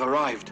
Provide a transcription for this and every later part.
We've arrived.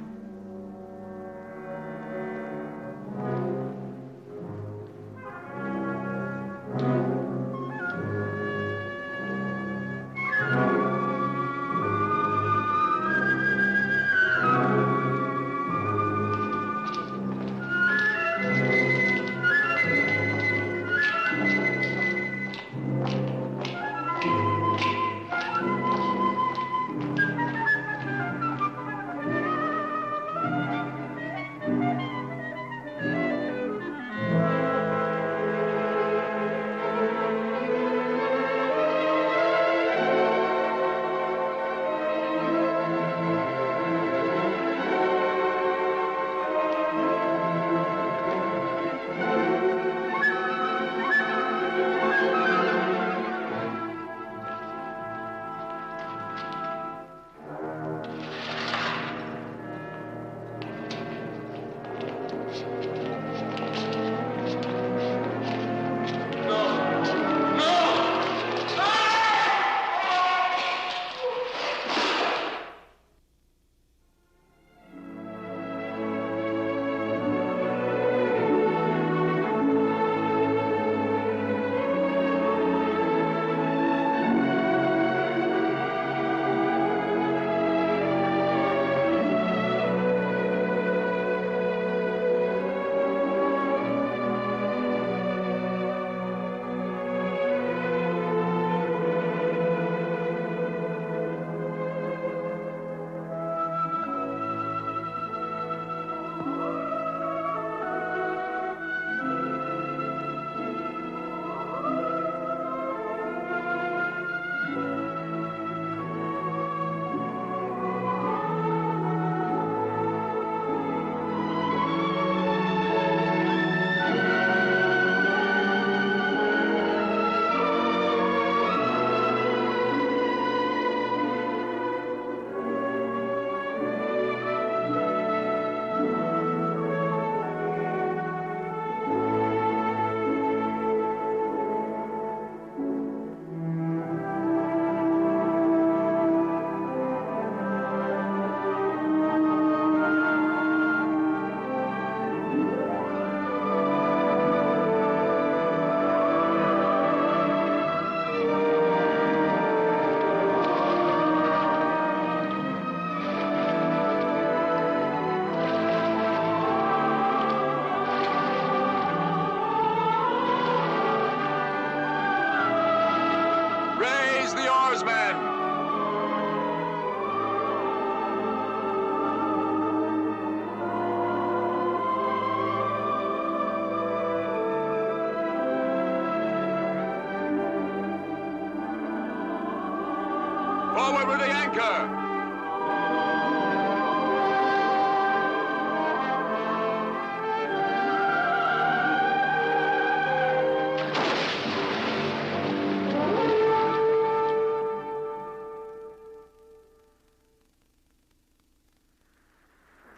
Forward with the anchor!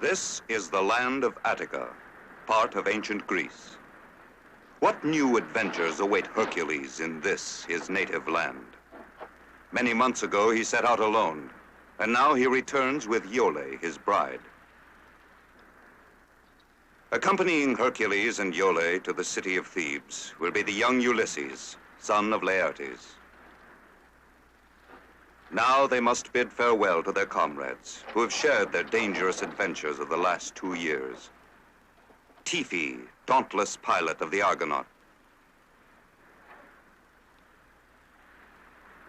This is the land of Attica, part of ancient Greece. What new adventures await Hercules in this, his native land? Many months ago, he set out alone, and now he returns with Iole, his bride. Accompanying Hercules and Iole to the city of Thebes will be the young Ulysses, son of Laertes. Now they must bid farewell to their comrades, who have shared their dangerous adventures of the last 2 years. Tiffi, dauntless pilot of the Argonaut.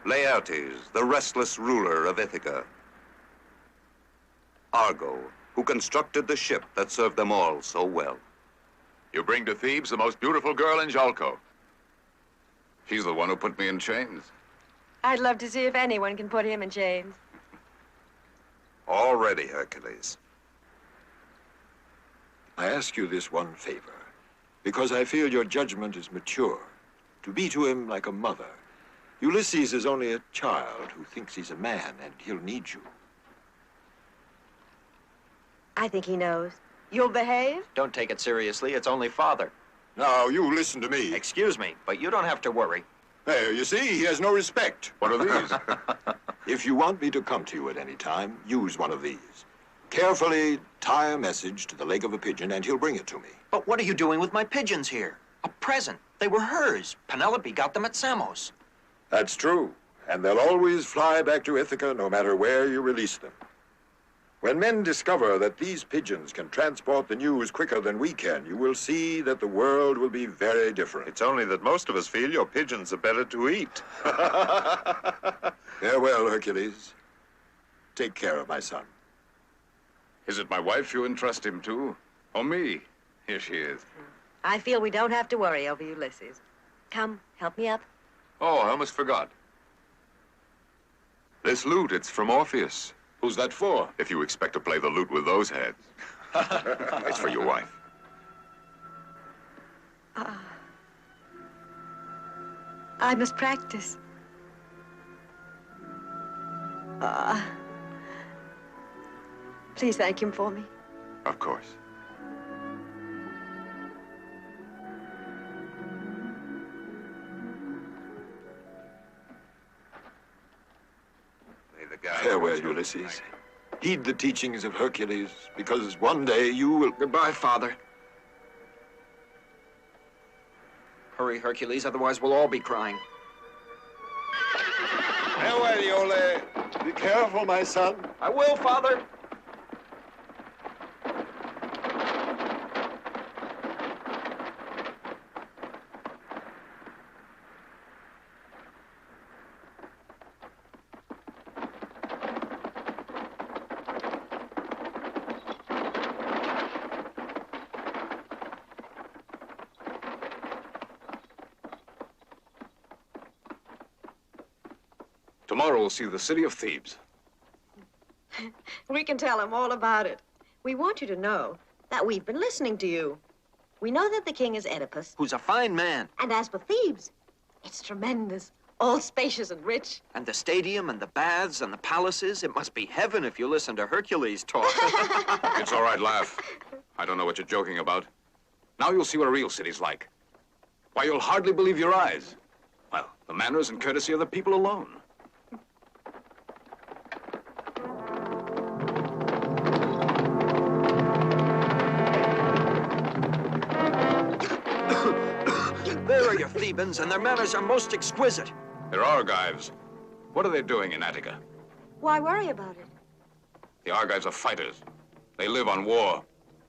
Laertes, the restless ruler of Ithaca. Argo, who constructed the ship that served them all so well. You bring to Thebes the most beautiful girl in Jalco. She's the one who put me in chains. I'd love to see if anyone can put him in chains. All ready, Hercules. I ask you this one favor, because I feel your judgment is mature. To be to him like a mother. Ulysses is only a child who thinks he's a man, and he'll need you. I think he knows. You'll behave? Don't take it seriously. It's only father. Now, you listen to me. Excuse me, but you don't have to worry. There, you see, he has no respect. What are these? If you want me to come to you at any time, use one of these. Carefully tie a message to the leg of a pigeon, and he'll bring it to me. But what are you doing with my pigeons here? A present. They were hers. Penelope got them at Samos. That's true. And they'll always fly back to Ithaca no matter where you release them. When men discover that these pigeons can transport the news quicker than we can, you will see that the world will be very different. It's only that most of us feel your pigeons are better to eat. Farewell, Hercules. Take care of my son. Is it my wife you entrust him to? Or me? Here she is. I feel we don't have to worry over Ulysses. Come, help me up. Oh, I almost forgot. This lute, it's from Orpheus. Who's that for, if you expect to play the lute with those heads? It's for your wife. I must practice. Please thank him for me. Of course. Farewell, Ulysses. Heed the teachings of Hercules, because one day you will... Goodbye, Father. Hurry, Hercules, otherwise we'll all be crying. Farewell, Iole. Be careful, my son. I will, Father. Tomorrow we'll see the city of Thebes. We can tell him all about it. We want you to know that we've been listening to you. We know that the king is Oedipus. Who's a fine man. And as for Thebes, it's tremendous, all spacious and rich. And the stadium and the baths and the palaces, it must be heaven if you listen to Hercules talk. It's all right, laugh. I don't know what you're joking about. Now you'll see what a real city's like. Why, you'll hardly believe your eyes. Well, the manners and courtesy of the people alone. There are your Thebans, and their manners are most exquisite. They're Argives. What are they doing in Attica? Why worry about it? The Argives are fighters. They live on war.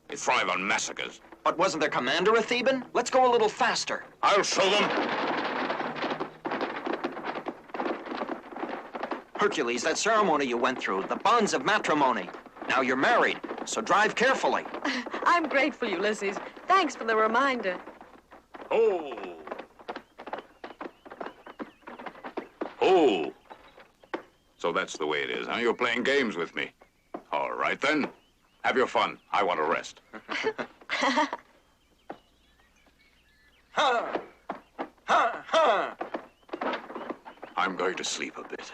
They thrive on massacres. But wasn't their commander a Theban? Let's go a little faster. I'll show them. Hercules, that ceremony you went through, the bonds of matrimony. Now you're married, so drive carefully. I'm grateful, Ulysses. Thanks for the reminder. Oh. Oh. So that's the way it is, huh? You're playing games with me. All right, then. Have your fun. I want to rest. Ha! Ha! Ha! I'm going to sleep a bit.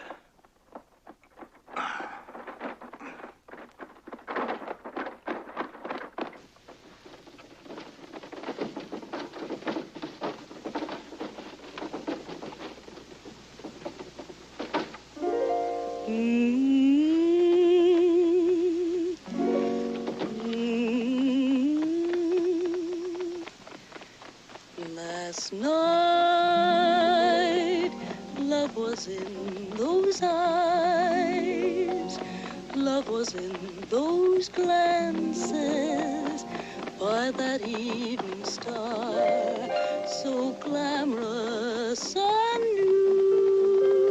Last night, love was in those eyes, love was in those glances, by that evening star, so glamorous and new.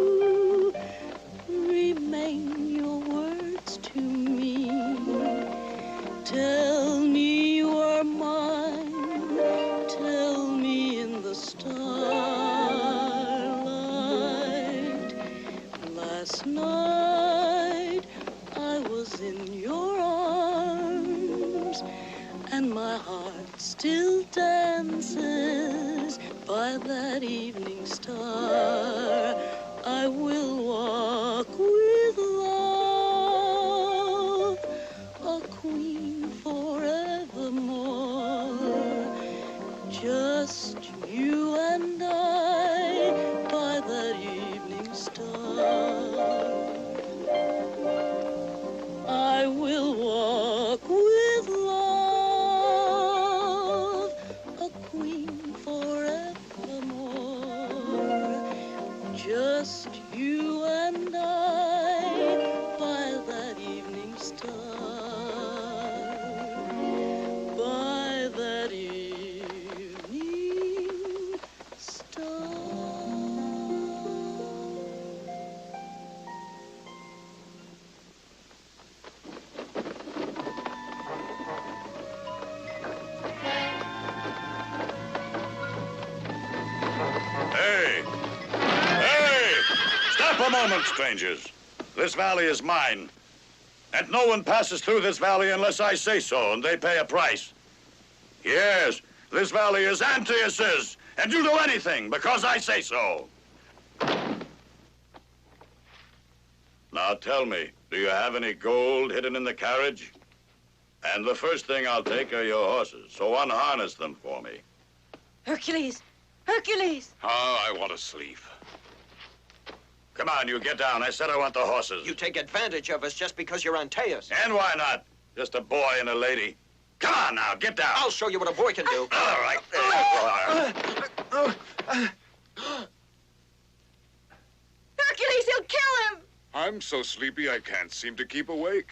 Remain your words to me, tell me you are mine, tell me in the starlight. Last night I was in your arms, and my heart still dances by that evening star. I will walk with love, a queen forevermore. Just you and I by that evening star. I will walk moment, strangers. This valley is mine. And no one passes through this valley unless I say so, and they pay a price. Yes, this valley is Antaeus's, and you do anything because I say so. Now tell me, do you have any gold hidden in the carriage? And the first thing I'll take are your horses, so unharness them for me. Hercules! Hercules! Oh, I want to sleep. Come on, you get down. I said I want the horses. You take advantage of us just because you're Antaeus. And why not? Just a boy and a lady. Come on now, get down. I'll show you what a boy can do. All right. Hercules, he'll kill him! I'm so sleepy I can't seem to keep awake.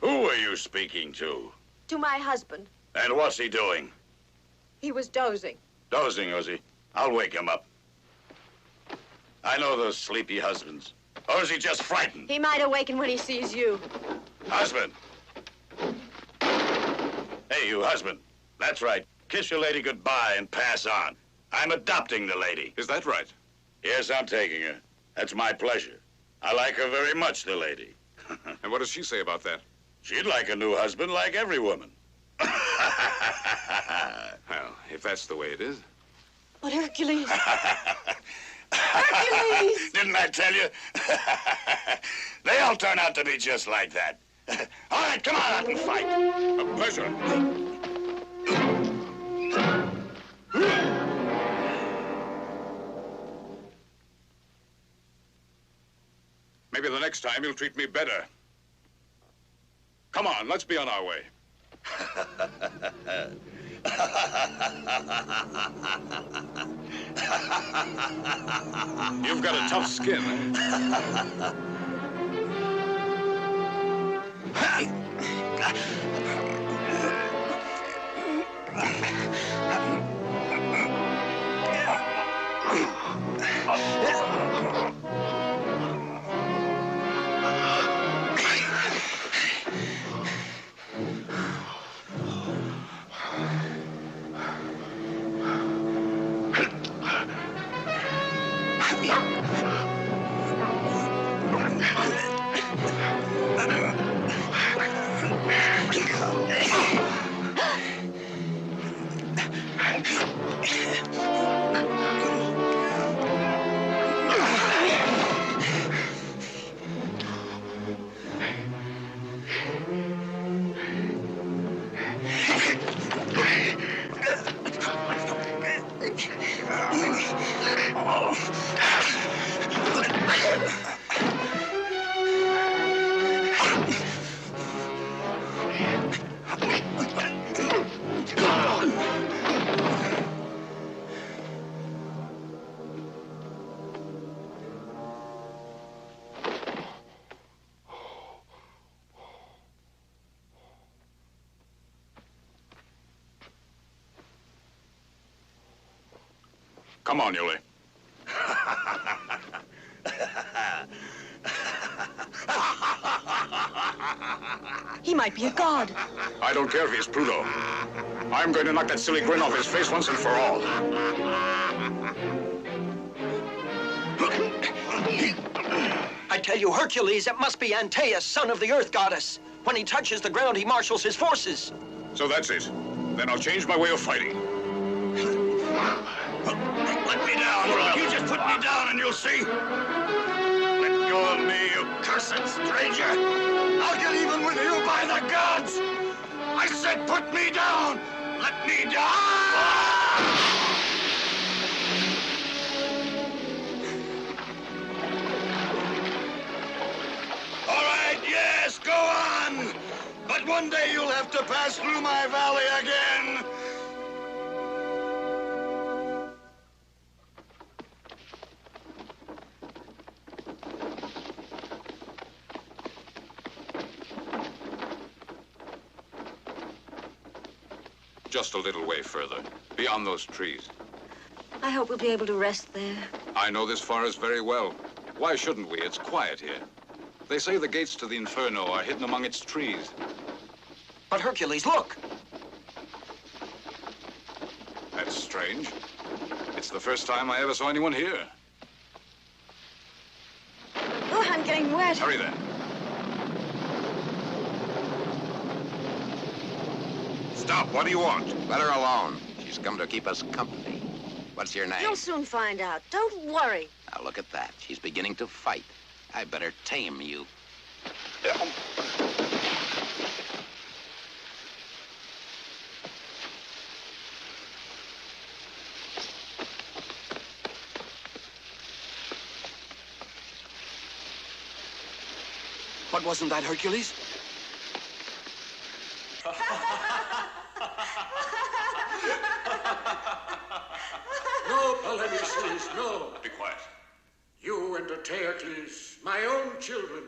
Who are you speaking to? To my husband. And what's he doing? He was dozing. Dozing, was he? I'll wake him up. I know those sleepy husbands. Or is he just frightened? He might awaken when he sees you. Husband. Hey, you husband. That's right. Kiss your lady goodbye and pass on. I'm adopting the lady. Is that right? Yes, I'm taking her. That's my pleasure. I like her very much, the lady. And what does she say about that? She'd like a new husband like every woman. Well, if that's the way it is. But Hercules... Hercules! Didn't I tell you? They all turn out to be just like that. All right, come on out and fight. A pleasure. Maybe the next time you'll treat me better. Come on, let's be on our way. You've got a tough skin, eh? Come on, Yuli. He might be a god. I don't care if he's Pluto. I'm going to knock that silly grin off his face once and for all. I tell you, Hercules, it must be Antaeus, son of the Earth Goddess. When he touches the ground, he marshals his forces. So that's it. Then I'll change my way of fighting. Let me down. You just put me down and you'll see. Let go of me, you cursed stranger. I'll get even with you by the gods. I said put me down. Let me down. All right, yes, go on. But one day you'll have to pass through my valley again. Just a little way further, beyond those trees. I hope we'll be able to rest there. I know this forest very well. Why shouldn't we? It's quiet here. They say the gates to the Inferno are hidden among its trees. But Hercules, look! That's strange. It's the first time I ever saw anyone here. I'm getting wet. Hurry then. Stop. What do you want? Let her alone. She's come to keep us company. What's your name? You'll soon find out. Don't worry. Now look at that. She's beginning to fight. I better tame you. But wasn't that Hercules? No, Polyneices, no. Be quiet. You and Hercules, my own children,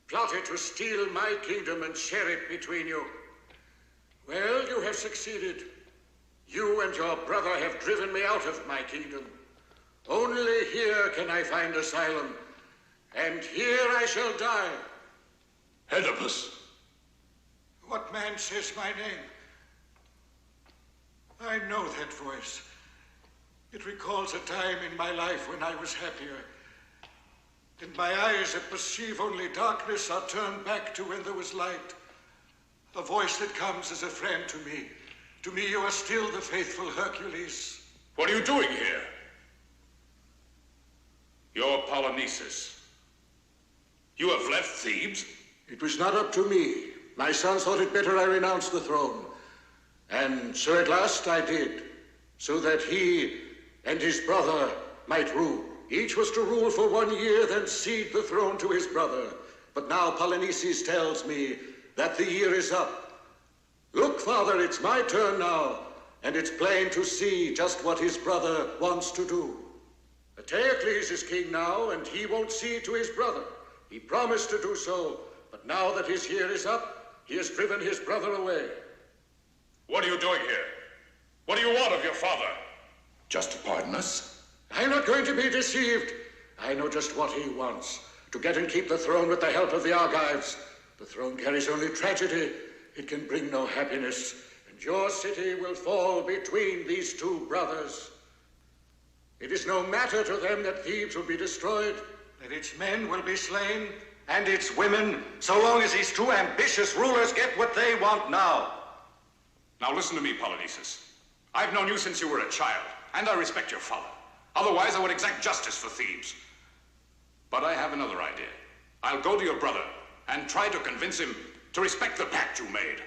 plotted to steal my kingdom and share it between you. Well, you have succeeded. You and your brother have driven me out of my kingdom. Only here can I find asylum, and here I shall die. Oedipus. What man says my name? I know that voice. It recalls a time in my life when I was happier. And my eyes that perceive only darkness are turned back to when there was light. A voice that comes as a friend to me. To me, you are still the faithful Hercules. What are you doing here? You're Polynices. You have left Thebes? It was not up to me. My sons thought it better I renounce the throne. And so at last I did, so that he and his brother might rule. Each was to rule for 1 year, then cede the throne to his brother. But now Polynices tells me that the year is up. Look, Father, it's my turn now, and it's plain to see just what his brother wants to do. Hercules is king now, and he won't cede to his brother. He promised to do so, but now that his year is up, he has driven his brother away. What are you doing here? What do you want of your father? Just to pardon us? I'm not going to be deceived. I know just what he wants. To get and keep the throne with the help of the Argives. The throne carries only tragedy. It can bring no happiness. And your city will fall between these two brothers. It is no matter to them that Thebes will be destroyed, that its men will be slain, and its women, so long as these two ambitious rulers get what they want now. Now listen to me, Polynices. I've known you since you were a child, and I respect your father. Otherwise, I would exact justice for Thebes. But I have another idea. I'll go to your brother and try to convince him to respect the pact you made.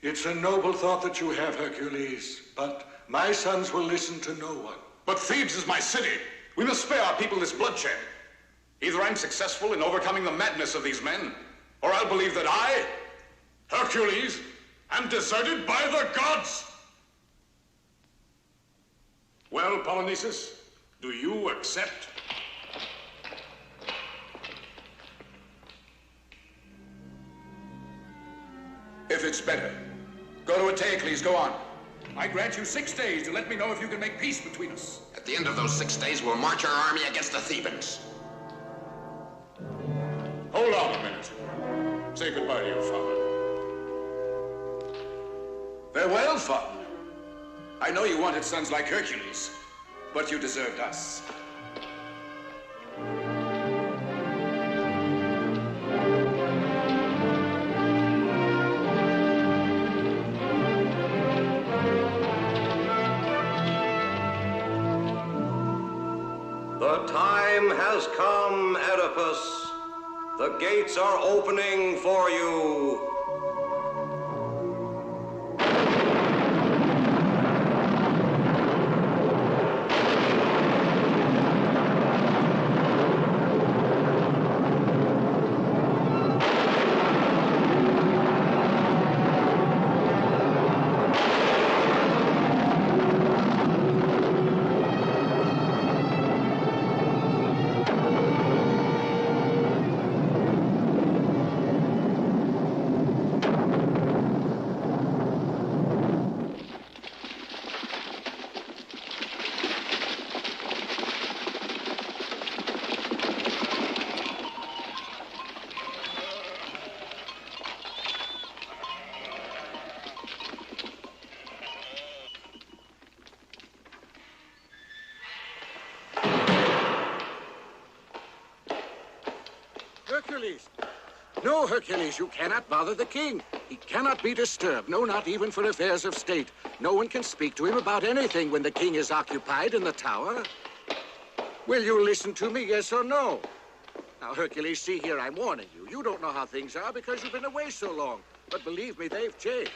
It's a noble thought that you have, Hercules, but my sons will listen to no one. But Thebes is my city. We must spare our people this bloodshed. Either I'm successful in overcoming the madness of these men, or I'll believe that I, Hercules, am deserted by the gods. Well, Polynices, do you accept? If it's better, go to Hercules, go on. I grant you 6 days to let me know if you can make peace between us. At the end of those 6 days, we'll march our army against the Thebans. Hold on a minute. Say goodbye to your father. Farewell, father. I know you wanted sons like Hercules, but you deserved us. The time has come, Oedipus. The gates are opening for you. Hercules! No, Hercules, you cannot bother the king. He cannot be disturbed, no, not even for affairs of state. No one can speak to him about anything when the king is occupied in the tower. Will you listen to me, yes or no? Now, Hercules, see here, I'm warning you. You don't know how things are because you've been away so long. But believe me, they've changed.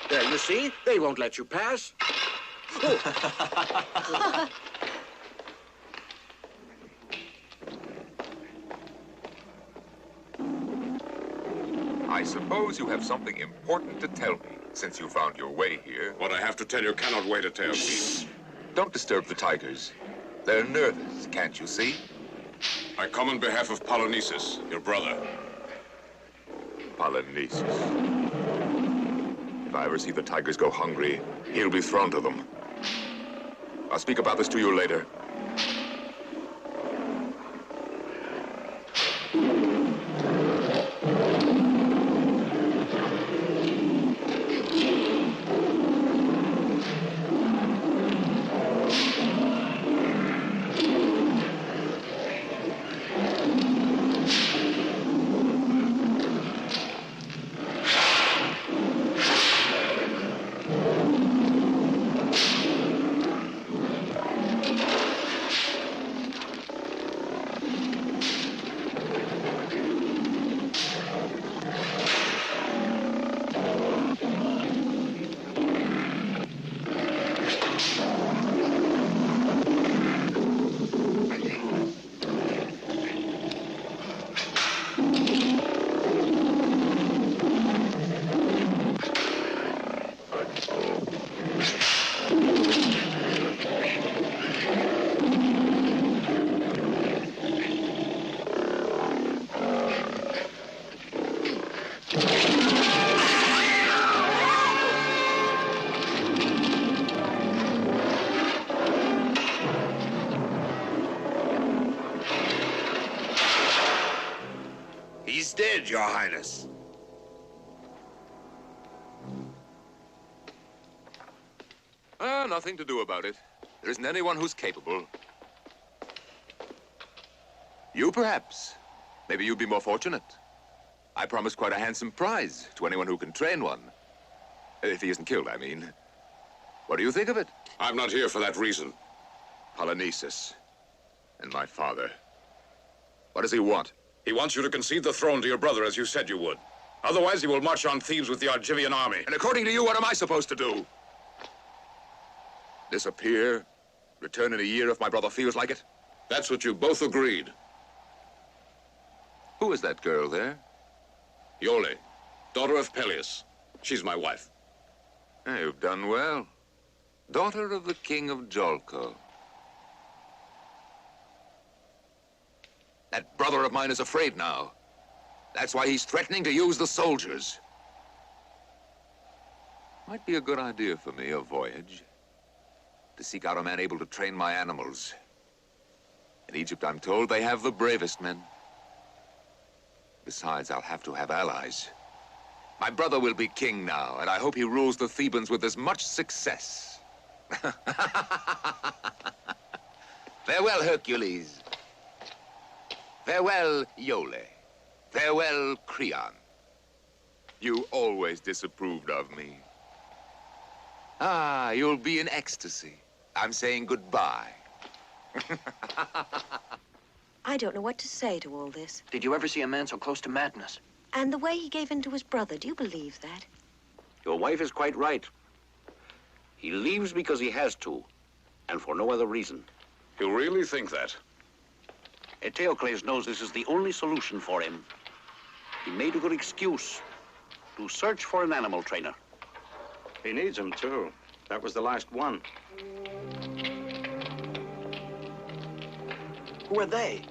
There, you see? They won't let you pass. Oh. I suppose you have something important to tell me, since you found your way here. What I have to tell you cannot wait a tale. Shh! Don't disturb the tigers. They're nervous, can't you see? I come on behalf of Polynices, your brother. Polynices. If I ever see the tigers go hungry, he'll be thrown to them. I'll speak about this to you later. He's dead, Your Highness. Nothing to do about it. There isn't anyone who's capable. You, perhaps. Maybe you'd be more fortunate. I promised quite a handsome prize to anyone who can train one. If he isn't killed, I mean. What do you think of it? I'm not here for that reason. Polynices. And my father. What does he want? He wants you to concede the throne to your brother, as you said you would. Otherwise, he will march on Thebes with the Argivian army. And according to you, what am I supposed to do? Disappear? Return in a year if my brother feels like it? That's what you both agreed. Who is that girl there? Iole, daughter of Peleus. She's my wife. You've done well. Daughter of the king of Jolko. That brother of mine is afraid now. That's why he's threatening to use the soldiers. Might be a good idea for me, a voyage. To seek out a man able to train my animals. In Egypt, I'm told, they have the bravest men. Besides, I'll have to have allies. My brother will be king now, and I hope he rules the Thebans with as much success. Farewell, Hercules. Farewell, Iole. Farewell, Creon. You always disapproved of me. Ah, you'll be in ecstasy. I'm saying goodbye. I don't know what to say to all this. Did you ever see a man so close to madness? And the way he gave in to his brother, do you believe that? Your wife is quite right. He leaves because he has to, and for no other reason. You really think that? Eteocles knows this is the only solution for him. He made a good excuse to search for an animal trainer. He needs him, too. That was the last one. Who are they?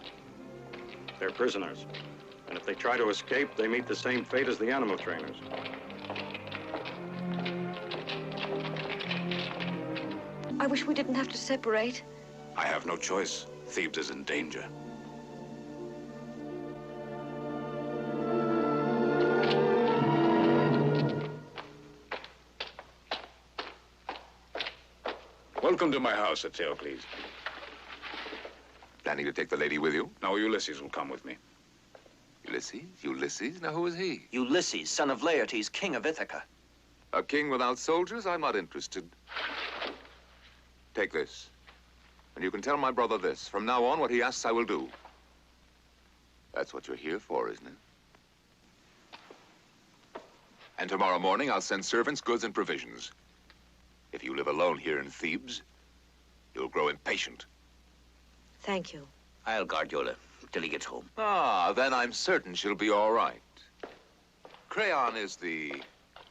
They're prisoners. And if they try to escape, they meet the same fate as the animal trainers. I wish we didn't have to separate. I have no choice. Thebes is in danger. Welcome to my house, Eteocles. Planning to take the lady with you? No, Ulysses will come with me. Ulysses? Ulysses? Now, who is he? Ulysses, son of Laertes, king of Ithaca. A king without soldiers? I'm not interested. Take this. And you can tell my brother this. From now on, what he asks, I will do. That's what you're here for, isn't it? And tomorrow morning, I'll send servants, goods, and provisions. If you live alone here in Thebes, you'll grow impatient. Thank you. I'll guard Yola till he gets home. Ah, then I'm certain she'll be all right. Creon is the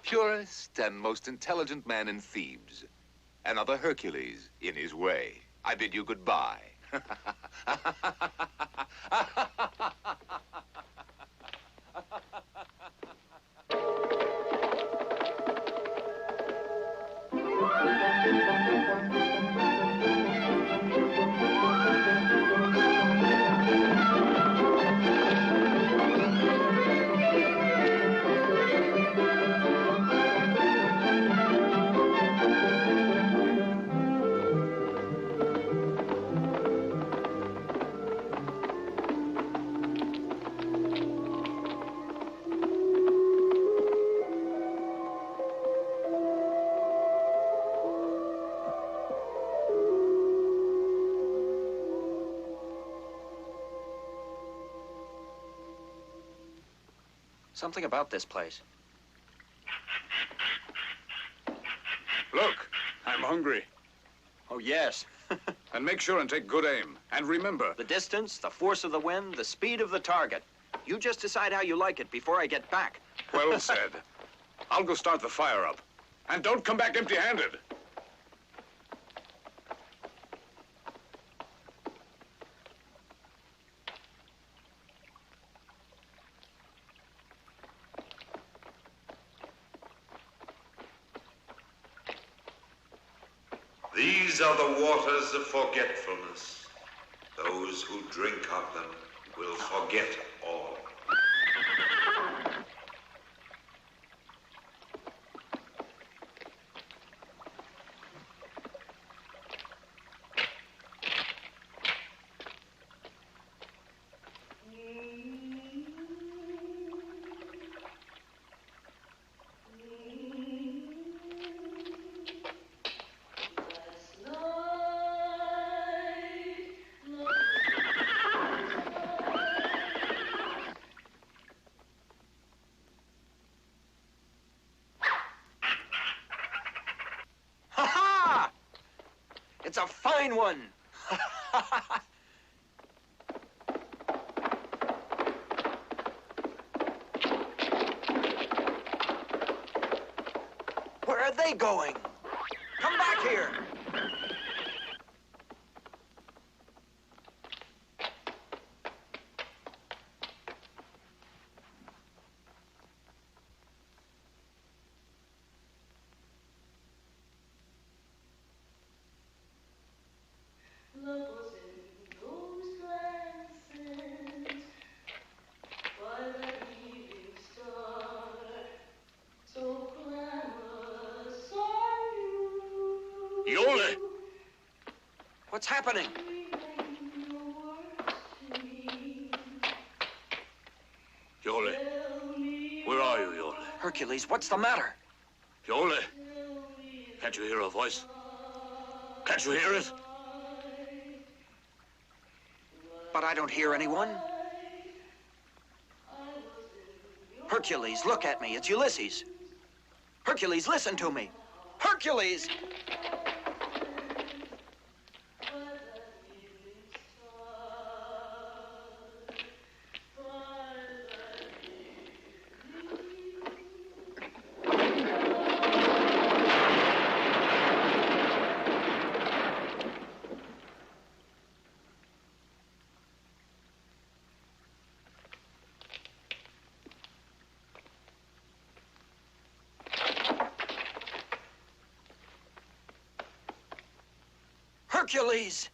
purest and most intelligent man in Thebes. Another Hercules in his way. I bid you goodbye. Something about this place. Look, I'm hungry. Oh, yes. And make sure and take good aim. And remember... The distance, the force of the wind, the speed of the target. You just decide how you like it before I get back. Well said. I'll go start the fire up. And don't come back empty-handed. These are the waters of forgetfulness. Those who drink of them will forget all. It's a fine one. Where are they going? Come back here. Yola! What's happening? Yola. Where are you, Yola? Hercules, what's the matter? Yola. Can't you hear a voice? Can't you hear it? But I don't hear anyone. Hercules, look at me. It's Ulysses. Hercules, listen to me. Hercules! Hercules!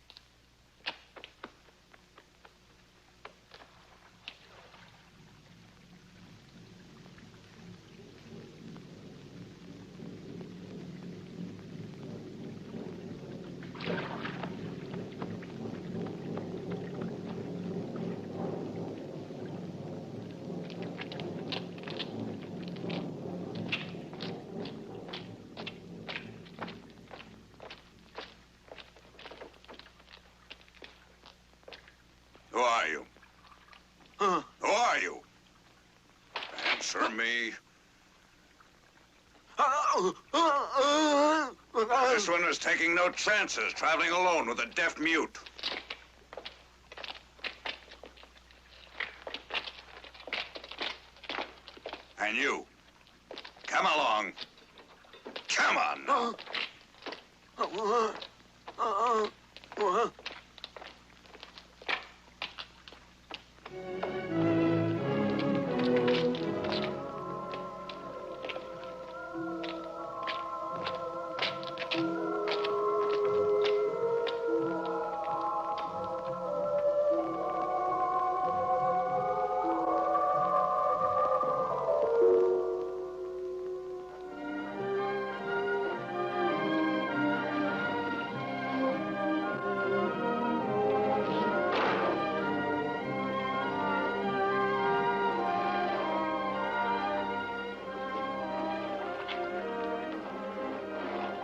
This one was taking no chances, traveling alone with a deaf mute. And you, come along. Come on now.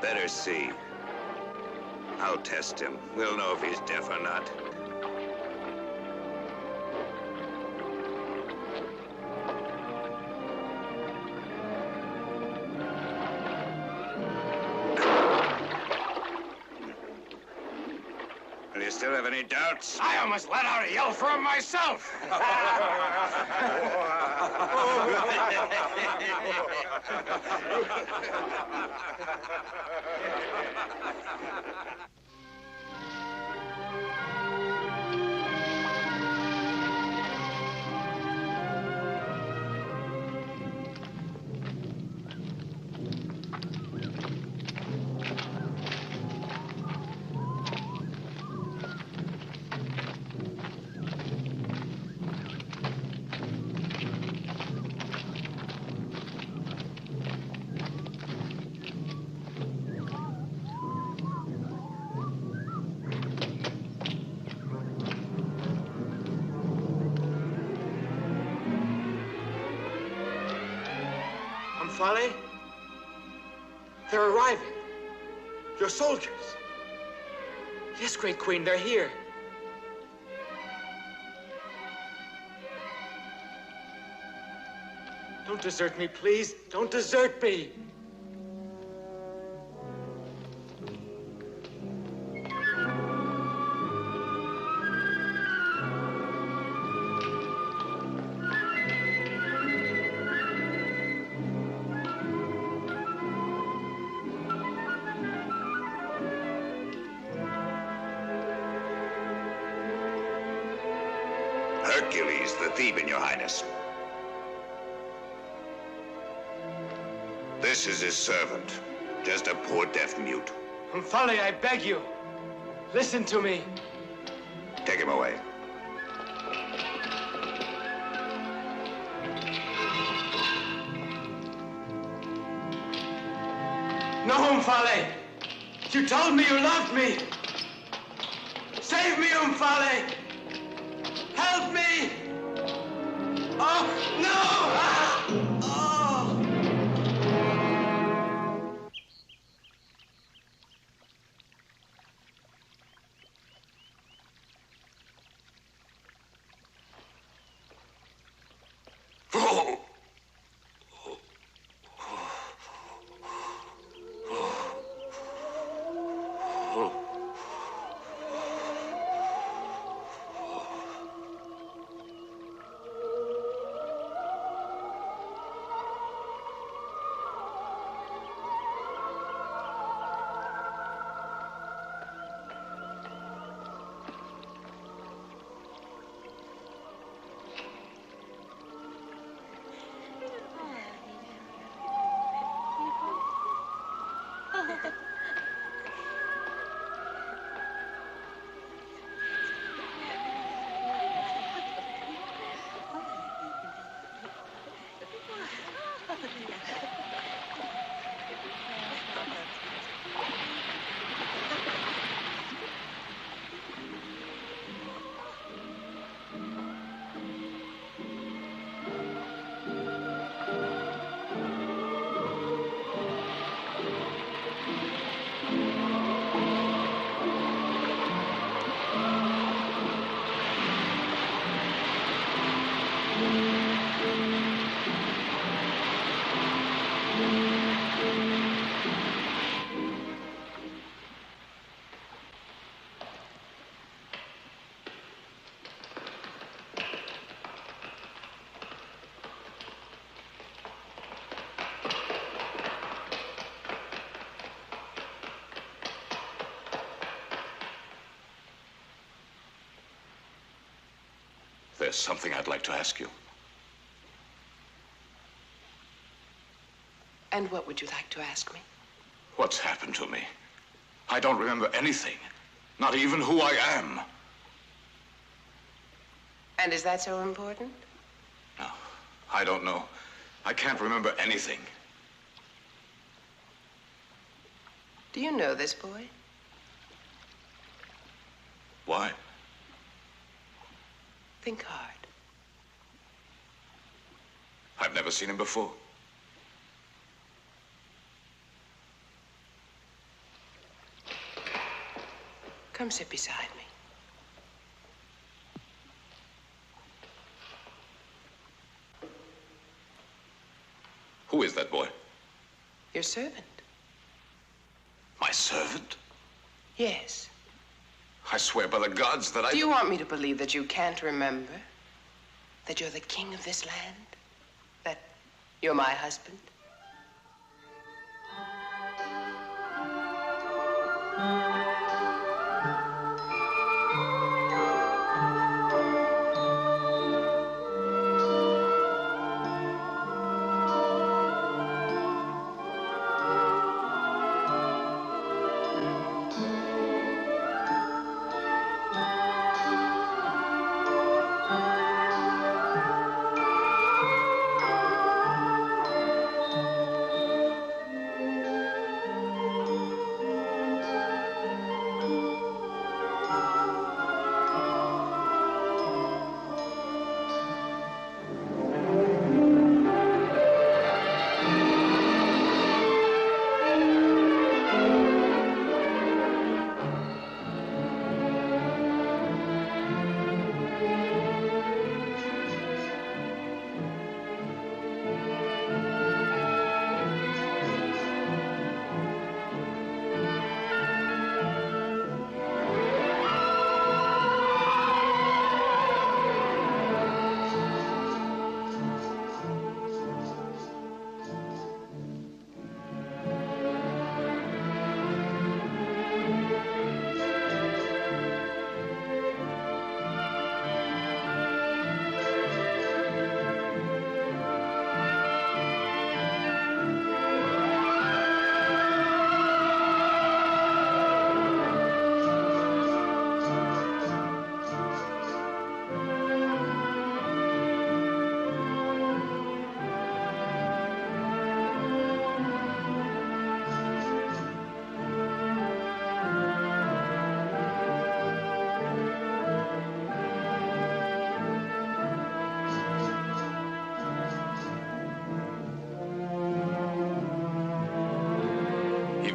Better see. I'll test him. We'll know if he's deaf or not. Do you still have any doubts? I almost let out a yell for him myself. Folly? They're arriving. Your soldiers. Yes, Great Queen, they're here. Don't desert me, please. Don't desert me. Hercules, the Theban, Your Highness. This is his servant, just a poor deaf mute. Folly, I beg you. Listen to me. Take him away. No, Umfale. You told me you loved me. Save me, Umfale. Help me! Oh, no! Ah! Oh! There's something I'd like to ask you. And what would you like to ask me? What's happened to me? I don't remember anything. Not even who I am. And is that so important? No, I don't know. I can't remember anything. Do you know this boy? Why? Think hard. I've never seen him before. Come sit beside me. Who is that boy? Your servant. My servant? Yes. I swear by the gods that I... Do you want me to believe that you can't remember? That you're the king of this land? That you're my husband?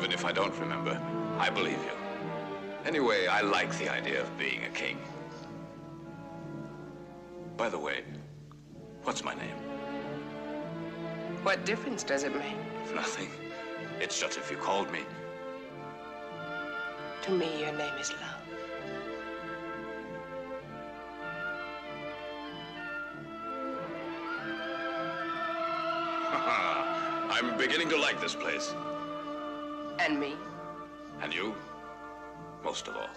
If I don't remember, I believe you. Anyway, I like the idea of being a king. By the way, what's my name? What difference does it make? Nothing. It's just if you called me. To me, your name is love. I'm beginning to like this place. And me? And you? Most of all.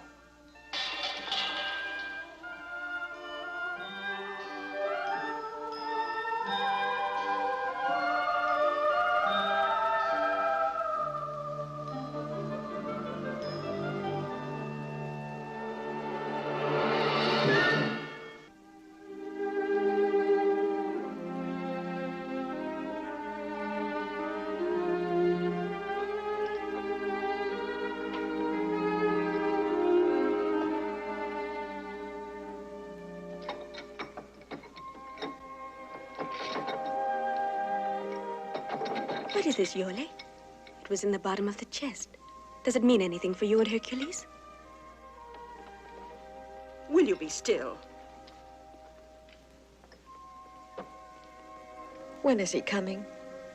What is this, Yole? It was in the bottom of the chest. Does it mean anything for you and Hercules? Will you be still? When is he coming?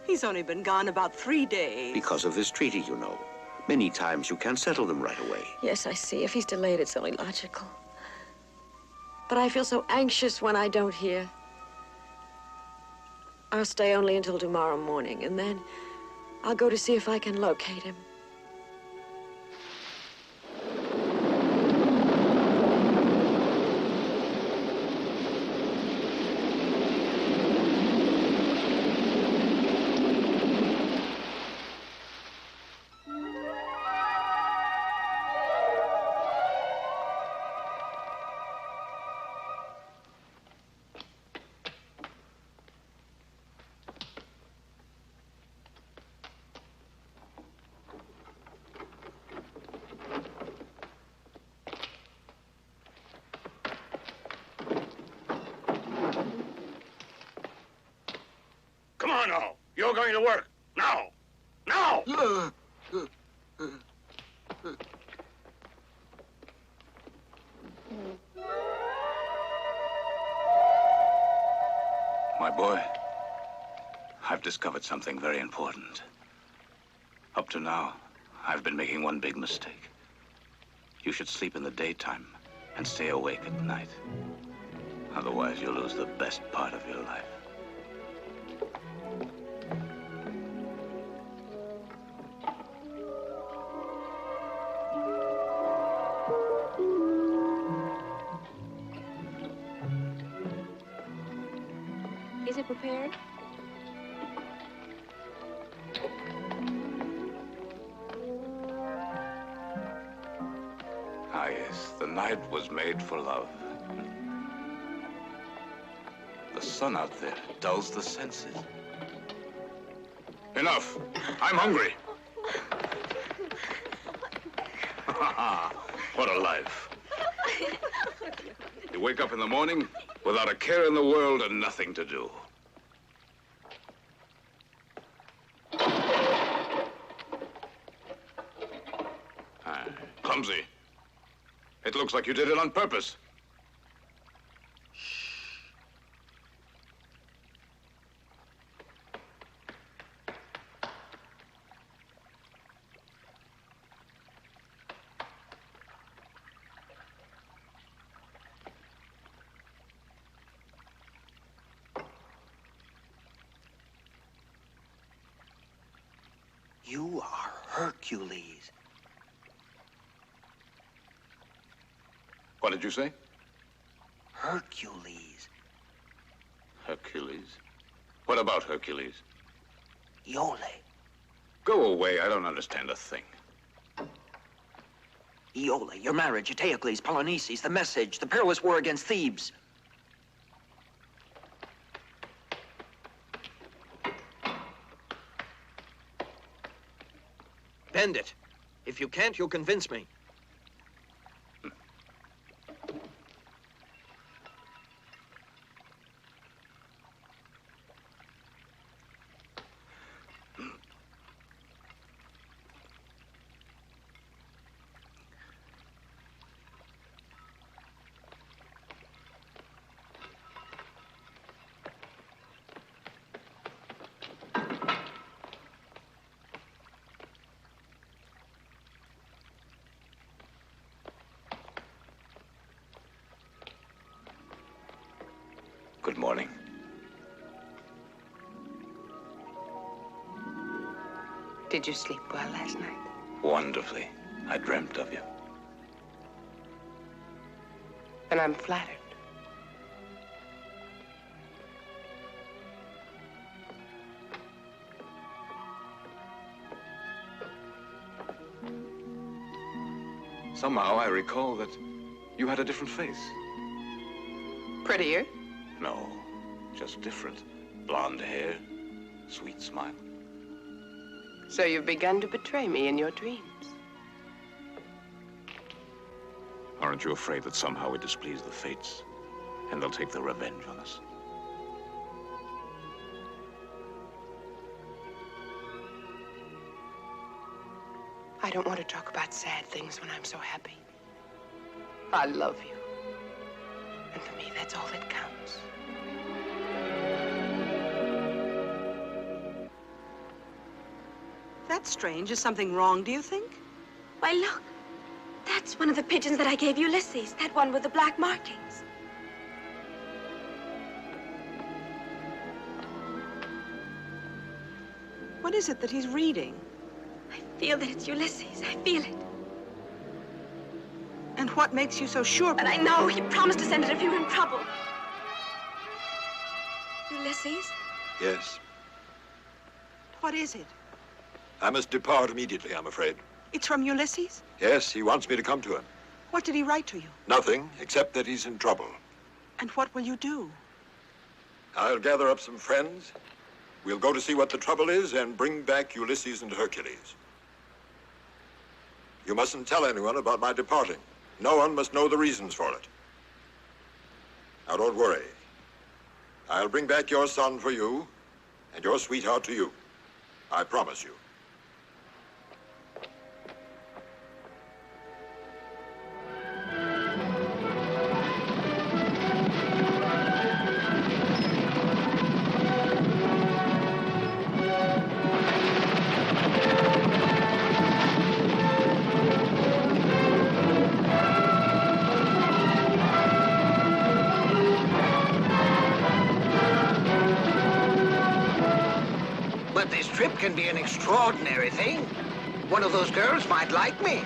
He's only been gone about 3 days. Because of this treaty, you know. Many times you can't settle them right away. Yes, I see. If he's delayed, it's only logical. But I feel so anxious when I don't hear. I'll stay only until tomorrow morning, and then I'll go to see if I can locate him. You're going to work. Now! Now! My boy, I've discovered something very important. Up to now, I've been making one big mistake. You should sleep in the daytime and stay awake at night. Otherwise, you'll lose the best part of your life. Is it prepared? Ah, yes, the night was made for love. The sun out there dulls the senses. Enough. I'm hungry. What a life. You wake up in the morning without a care in the world and nothing to do. Clumsy. It looks like you did it on purpose. You are Hercules. What did you say? Hercules. Hercules? What about Hercules? Iole. Go away. I don't understand a thing. Iole, your marriage, Eteocles, Polynices, the message, the perilous war against Thebes. Bend it. If you can't, you'll convince me. Good morning. Did you sleep well last night? Wonderfully. I dreamt of you. And I'm flattered. Somehow I recall that you had a different face. Prettier? No, just different. Blonde hair, sweet smile. So you've begun to betray me in your dreams. Aren't you afraid that somehow we displease the fates and they'll take their revenge on us? I don't want to talk about sad things when I'm so happy. I love you. And for me, that's all that counts. That's strange. Is something wrong, do you think? Why, look. That's one of the pigeons that I gave Ulysses. That one with the black markings. What is it that he's reading? I feel that it's Ulysses. I feel it. And what makes you so sure? But I know he promised to send it if you were in trouble. Ulysses? Yes. What is it? I must depart immediately, I'm afraid. It's from Ulysses? Yes, he wants me to come to him. What did he write to you? Nothing, except that he's in trouble. And what will you do? I'll gather up some friends. We'll go to see what the trouble is and bring back Ulysses and Hercules. You mustn't tell anyone about my departing. No one must know the reasons for it. Now, don't worry. I'll bring back your son for you, and your sweetheart to you. I promise you. But this trip can be an extraordinary thing. One of those girls might like me.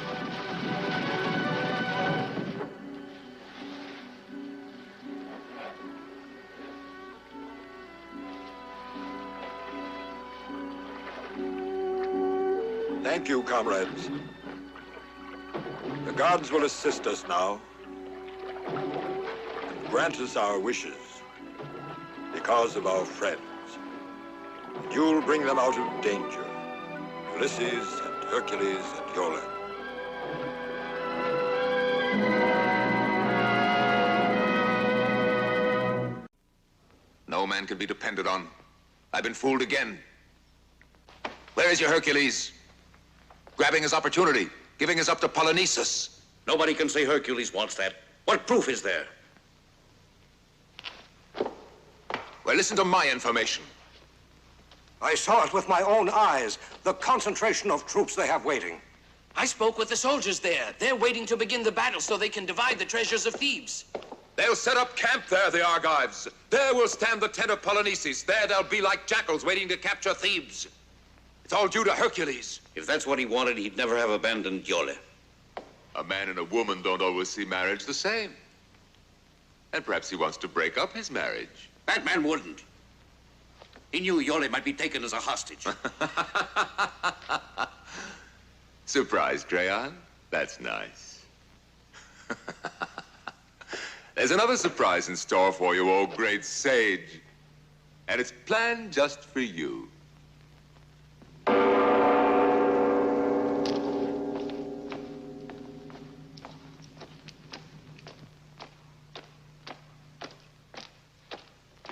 Thank you, comrades. The gods will assist us now and grant us our wishes because of our friends. And you'll bring them out of danger, Ulysses and Hercules and Iole. No man can be depended on. I've been fooled again. Where is your Hercules? Grabbing his opportunity, giving us up to Polynices. Nobody can say Hercules wants that. What proof is there? Well, listen to my information. I saw it with my own eyes, the concentration of troops they have waiting. I spoke with the soldiers there. They're waiting to begin the battle so they can divide the treasures of Thebes. They'll set up camp there, the Argives. There will stand the tent of Polynices. There they'll be like jackals waiting to capture Thebes. It's all due to Hercules. If that's what he wanted, he'd never have abandoned Iole. A man and a woman don't always see marriage the same. And perhaps he wants to break up his marriage. That man wouldn't. He knew Iole might be taken as a hostage. Surprise, Crayon? That's nice. There's another surprise in store for you, oh great sage. And it's planned just for you.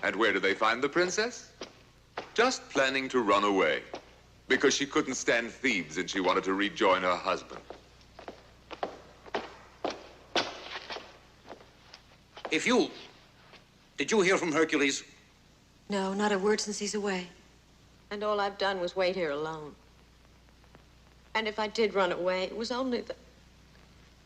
And where do they find the princess? Just planning to run away. Because she couldn't stand Thebes and she wanted to rejoin her husband. Did you hear from Hercules? No, not a word since he's away. And all I've done was wait here alone. And if I did run away, it was only that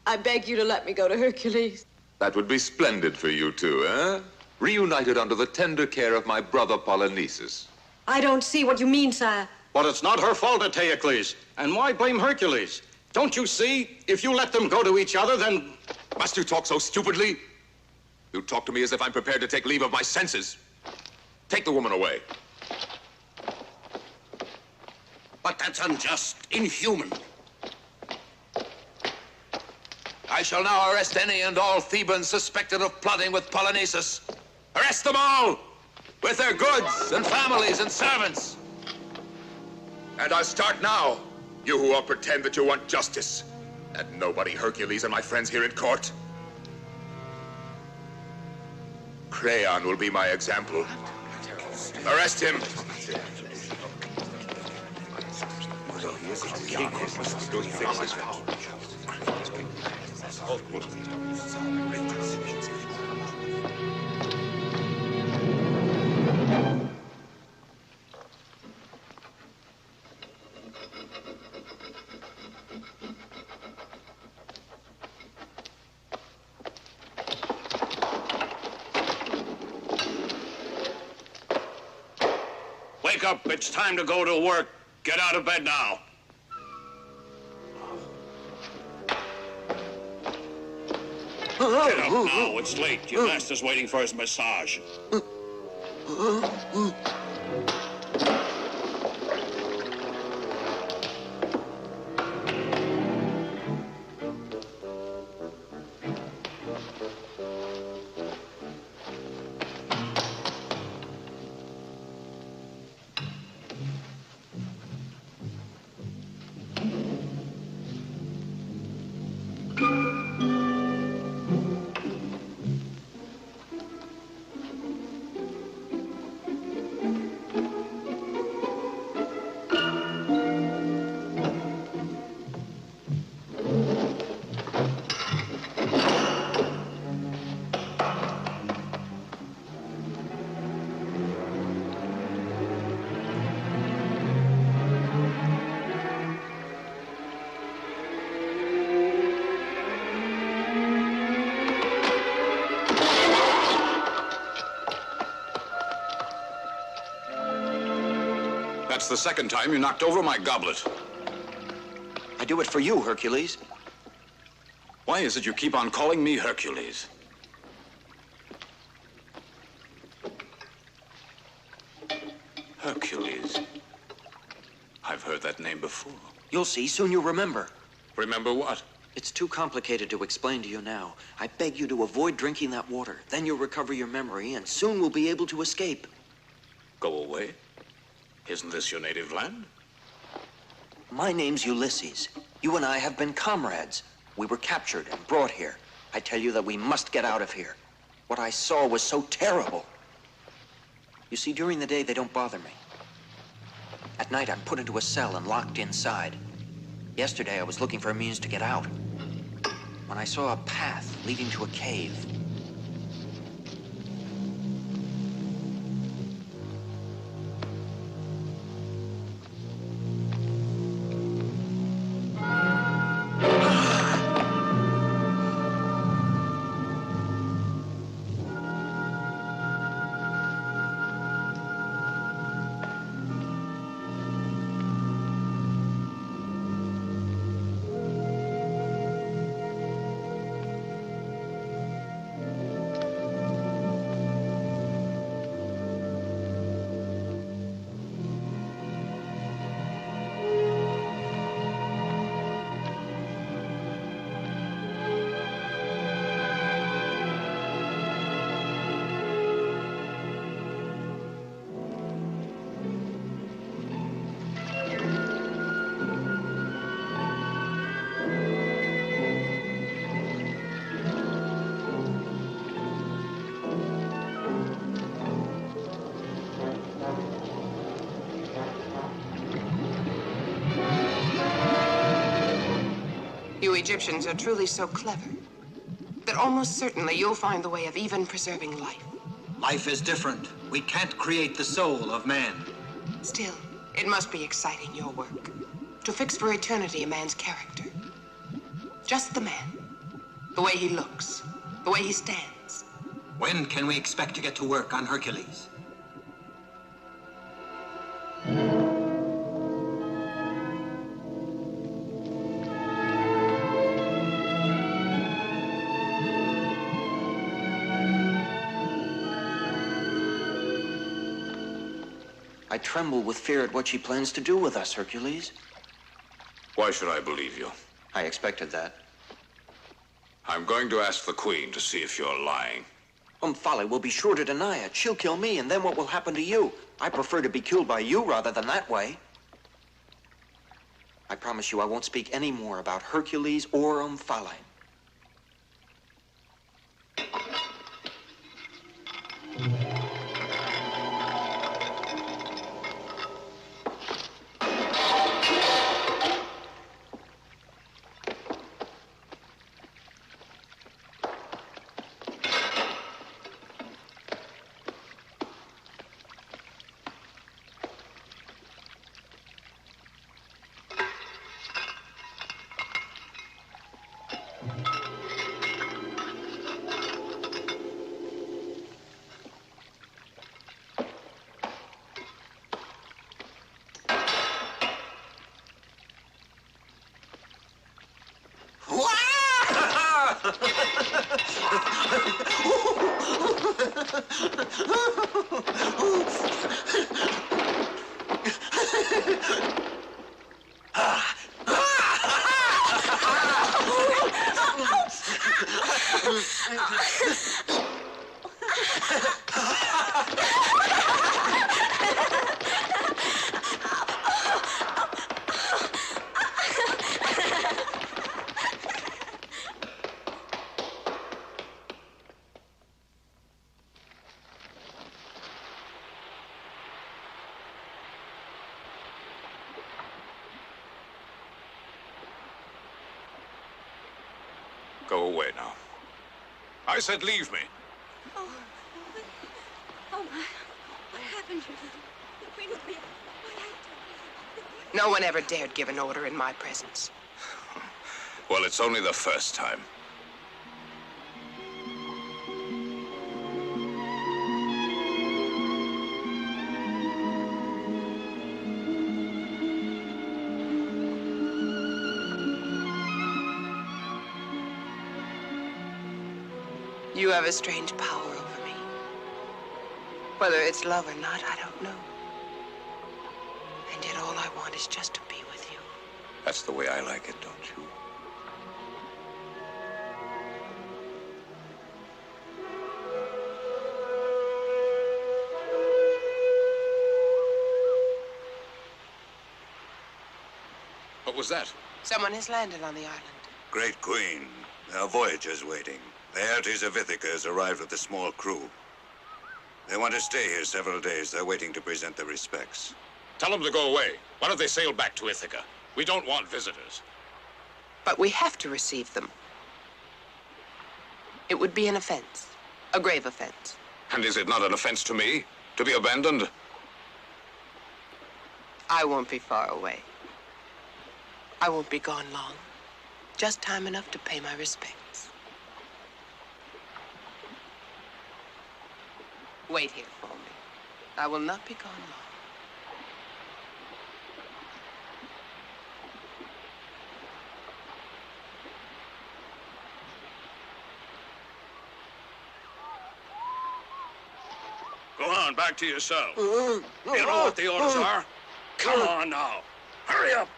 I beg you to let me go to Hercules. That would be splendid for you two, eh? Reunited under the tender care of my brother Polynices. I don't see what you mean, sire. But it's not her fault, Eteocles. And why blame Hercules? Don't you see? If you let them go to each other, then... Must you talk so stupidly? You talk to me as if I'm prepared to take leave of my senses. Take the woman away. But that's unjust, inhuman. I shall now arrest any and all Thebans suspected of plotting with Polynices. Arrest them all, with their goods and families and servants. And I'll start now, you who all pretend that you want justice. And nobody Hercules and my friends here in court. Crayon will be my example. Arrest him. Wake up, it's time to go to work. Get out of bed now. Get up now, it's late. Your master's waiting for his massage. the second time you knocked over my goblet. I do it for you, Hercules. Why is it you keep on calling me Hercules? Hercules. I've heard that name before. You'll see, soon you'll remember. Remember what? It's too complicated to explain to you now. I beg you to avoid drinking that water. Then you'll recover your memory, and soon we'll be able to escape. Go away? Isn't this your native land? My name's Ulysses. You and I have been comrades. We were captured and brought here. I tell you that we must get out of here. What I saw was so terrible. You see, during the day, they don't bother me. At night, I'm put into a cell and locked inside. Yesterday, I was looking for a means to get out, when I saw a path leading to a cave. You Egyptians are truly so clever that almost certainly you'll find the way of even preserving life. Life is different. We can't create the soul of man. Still, it must be exciting, your work. To fix for eternity a man's character. Just the man. The way he looks. The way he stands. When can we expect to get to work on Hercules? I tremble with fear at what she plans to do with us, Hercules. Why should I believe you? I expected that. I'm going to ask the Queen to see if you're lying. Omphale will be sure to deny it. She'll kill me, and then what will happen to you? I prefer to be killed by you rather than that way. I promise you I won't speak any more about Hercules or Omphale. Go away now. I said leave me. Oh my. What happened? The Queen will be... No one ever dared give an order in my presence. Well, it's only the first time. You have a strange power over me. Whether it's love or not, I don't know. And yet all I want is just to be with you. That's the way I like it, don't you? What was that? Someone has landed on the island. Great Queen, there are voyagers waiting. The Hercules of Ithaca has arrived with a small crew. They want to stay here several days. They're waiting to present their respects. Tell them to go away. Why don't they sail back to Ithaca? We don't want visitors. But we have to receive them. It would be an offense. A grave offense. And is it not an offense to me to be abandoned? I won't be far away. I won't be gone long. Just time enough to pay my respects. Wait here for me. I will not be gone long. Go on, back to your cell. You know what the orders are? Come on now. Hurry up.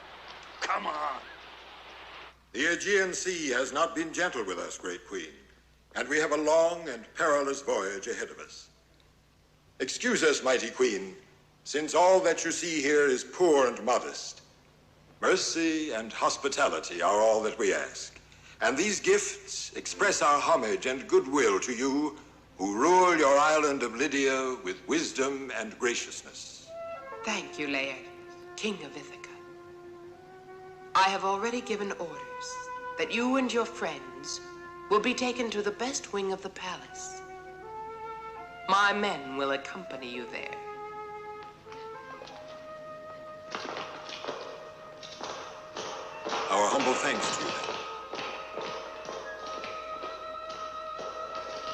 Come on. The Aegean Sea has not been gentle with us, Great Queen, and we have a long and perilous voyage ahead of us. Excuse us, mighty Queen, since all that you see here is poor and modest. Mercy and hospitality are all that we ask, and these gifts express our homage and goodwill to you who rule your island of Lydia with wisdom and graciousness. Thank you, Laird, King of Ithaca. I have already given orders that you and your friends will be taken to the best wing of the palace. My men will accompany you there. Our humble thanks to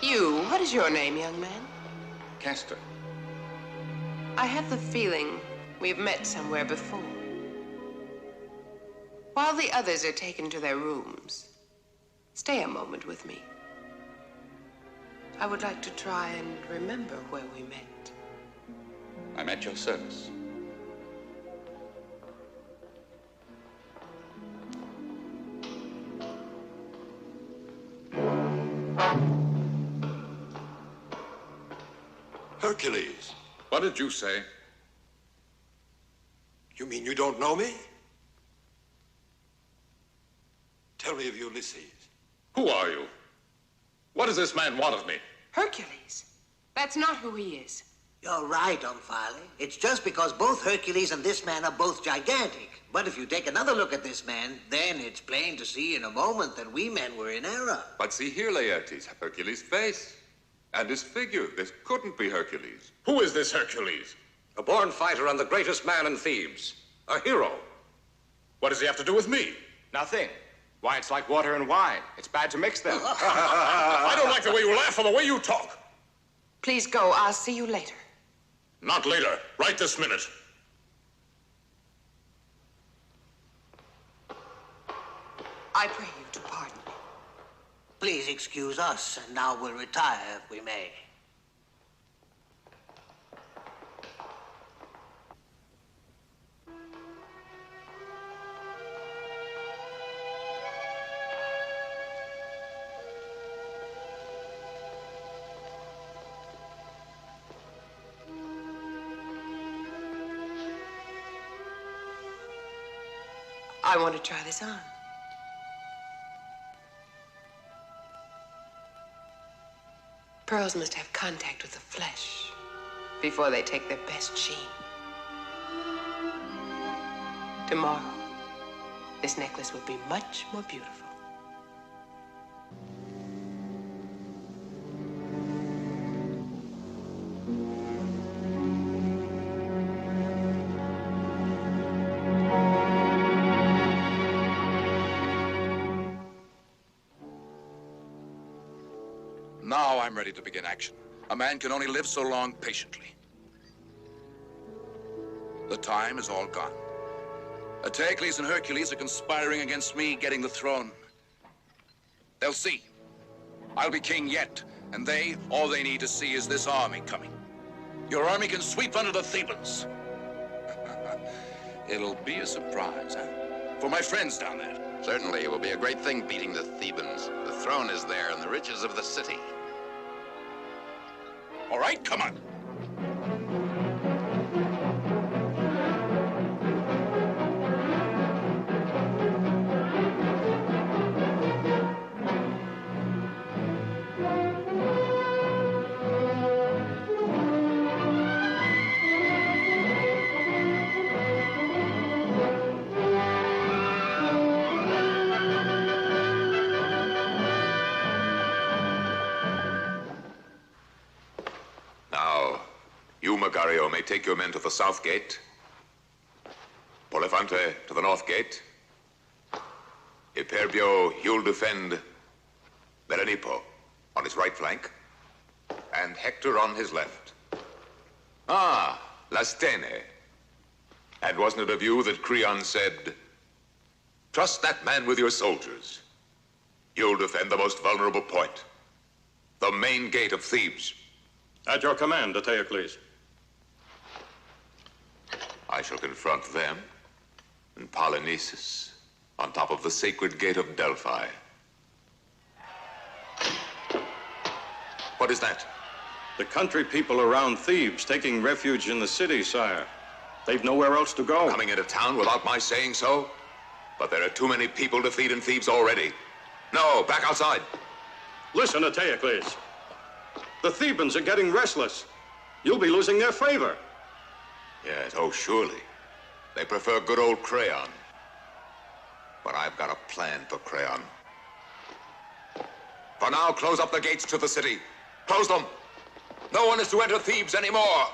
you. You, what is your name, young man? Castor. I have the feeling we've met somewhere before. While the others are taken to their rooms, stay a moment with me. I would like to try and remember where we met. I'm at your service. Hercules. What did you say? You mean you don't know me? Tell me of Ulysses. Who are you? What does this man want of me? Hercules. That's not who he is. You're right, Omphale. It's just because both Hercules and this man are both gigantic. But if you take another look at this man, then it's plain to see in a moment that we men were in error. But see here, Laertes, Hercules' face and his figure. This couldn't be Hercules. Who is this Hercules? A born fighter and the greatest man in Thebes. A hero. What does he have to do with me? Nothing. Why, it's like water and wine. It's bad to mix them. I don't like the way you laugh or the way you talk. Please go. I'll see you later. Not later. Right this minute. I pray you to pardon me. Please excuse us, and now we'll retire if we may. I want to try this on. Pearls must have contact with the flesh before they take their best sheen. Tomorrow, this necklace will be much more beautiful. Now I'm ready to begin action. A man can only live so long patiently. The time is all gone. Hercules and Hercules are conspiring against me getting the throne. They'll see. I'll be king yet, And all they need to see is this army coming. Your army can sweep under the Thebans. It'll be a surprise, huh? For my friends down there. Certainly, it will be a great thing beating the Thebans. The throne is there and the riches of the city. All right, come on. Macario may take your men to the south gate, Polifante to the north gate. Iperbio, you'll defend Berenipo on his right flank, and Hector on his left. Ah, Lastene. And wasn't it of you that Creon said, trust that man with your soldiers. You'll defend the most vulnerable point, the main gate of Thebes. At your command, Hercules. I shall confront them and Polynices on top of the sacred gate of Delphi. What is that? The country people around Thebes taking refuge in the city, sire. They've nowhere else to go. Coming into town without my saying so? But there are too many people to feed in Thebes already. No, back outside. Listen, Hercules. The Thebans are getting restless. You'll be losing their favor. Yes, oh, surely. They prefer good old Creon. But I've got a plan for Creon. For now, close up the gates to the city. Close them. No one is to enter Thebes anymore.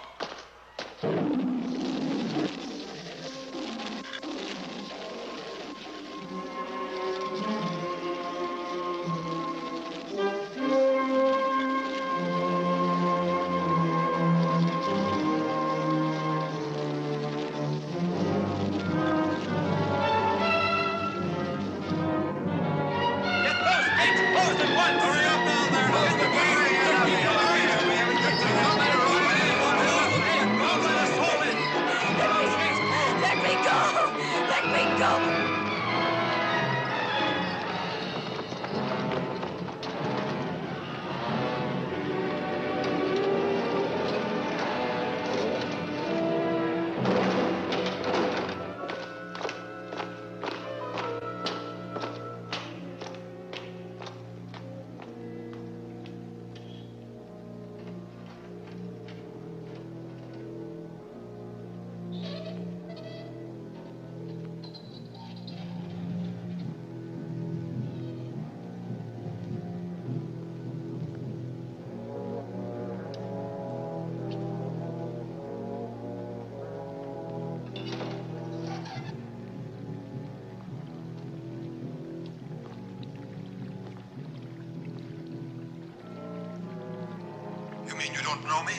You mean you don't know me?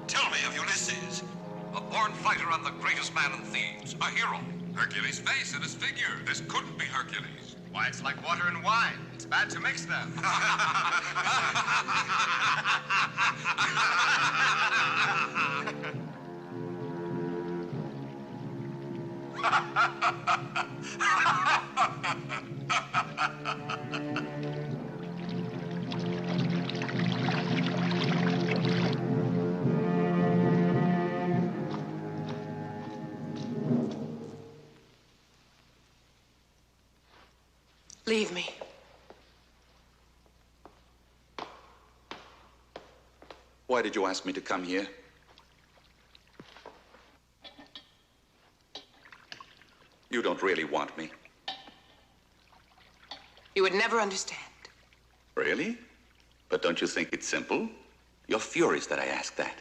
Tell me of Ulysses, a born fighter and the greatest man in Thebes, a hero. Hercules' face and his figure. This couldn't be Hercules. Why, it's like water and wine. It's bad to mix them. Leave me. Why did you ask me to come here? You don't really want me. You would never understand. Really? But don't you think it's simple? You're furious that I asked that.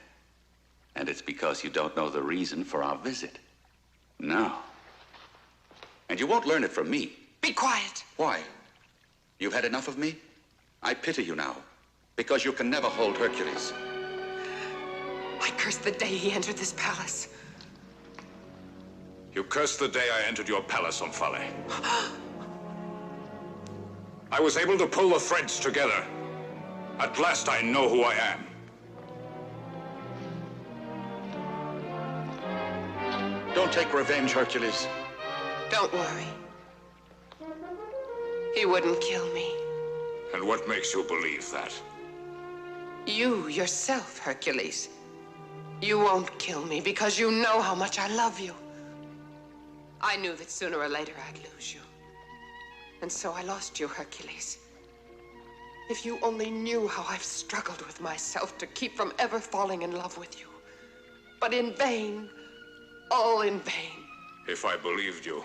And it's because you don't know the reason for our visit. No. And you won't learn it from me. Be quiet. Why? You've had enough of me? I pity you now, because you can never hold Hercules. I cursed the day he entered this palace. You cursed the day I entered your palace, Omphale. I was able to pull the threads together. At last I know who I am. Don't take revenge, Hercules. Don't worry. He wouldn't kill me. And what makes you believe that? You yourself, Hercules. You won't kill me because you know how much I love you. I knew that sooner or later I'd lose you. And so I lost you, Hercules. If you only knew how I've struggled with myself to keep from ever falling in love with you. But in vain. All in vain. If I believed you,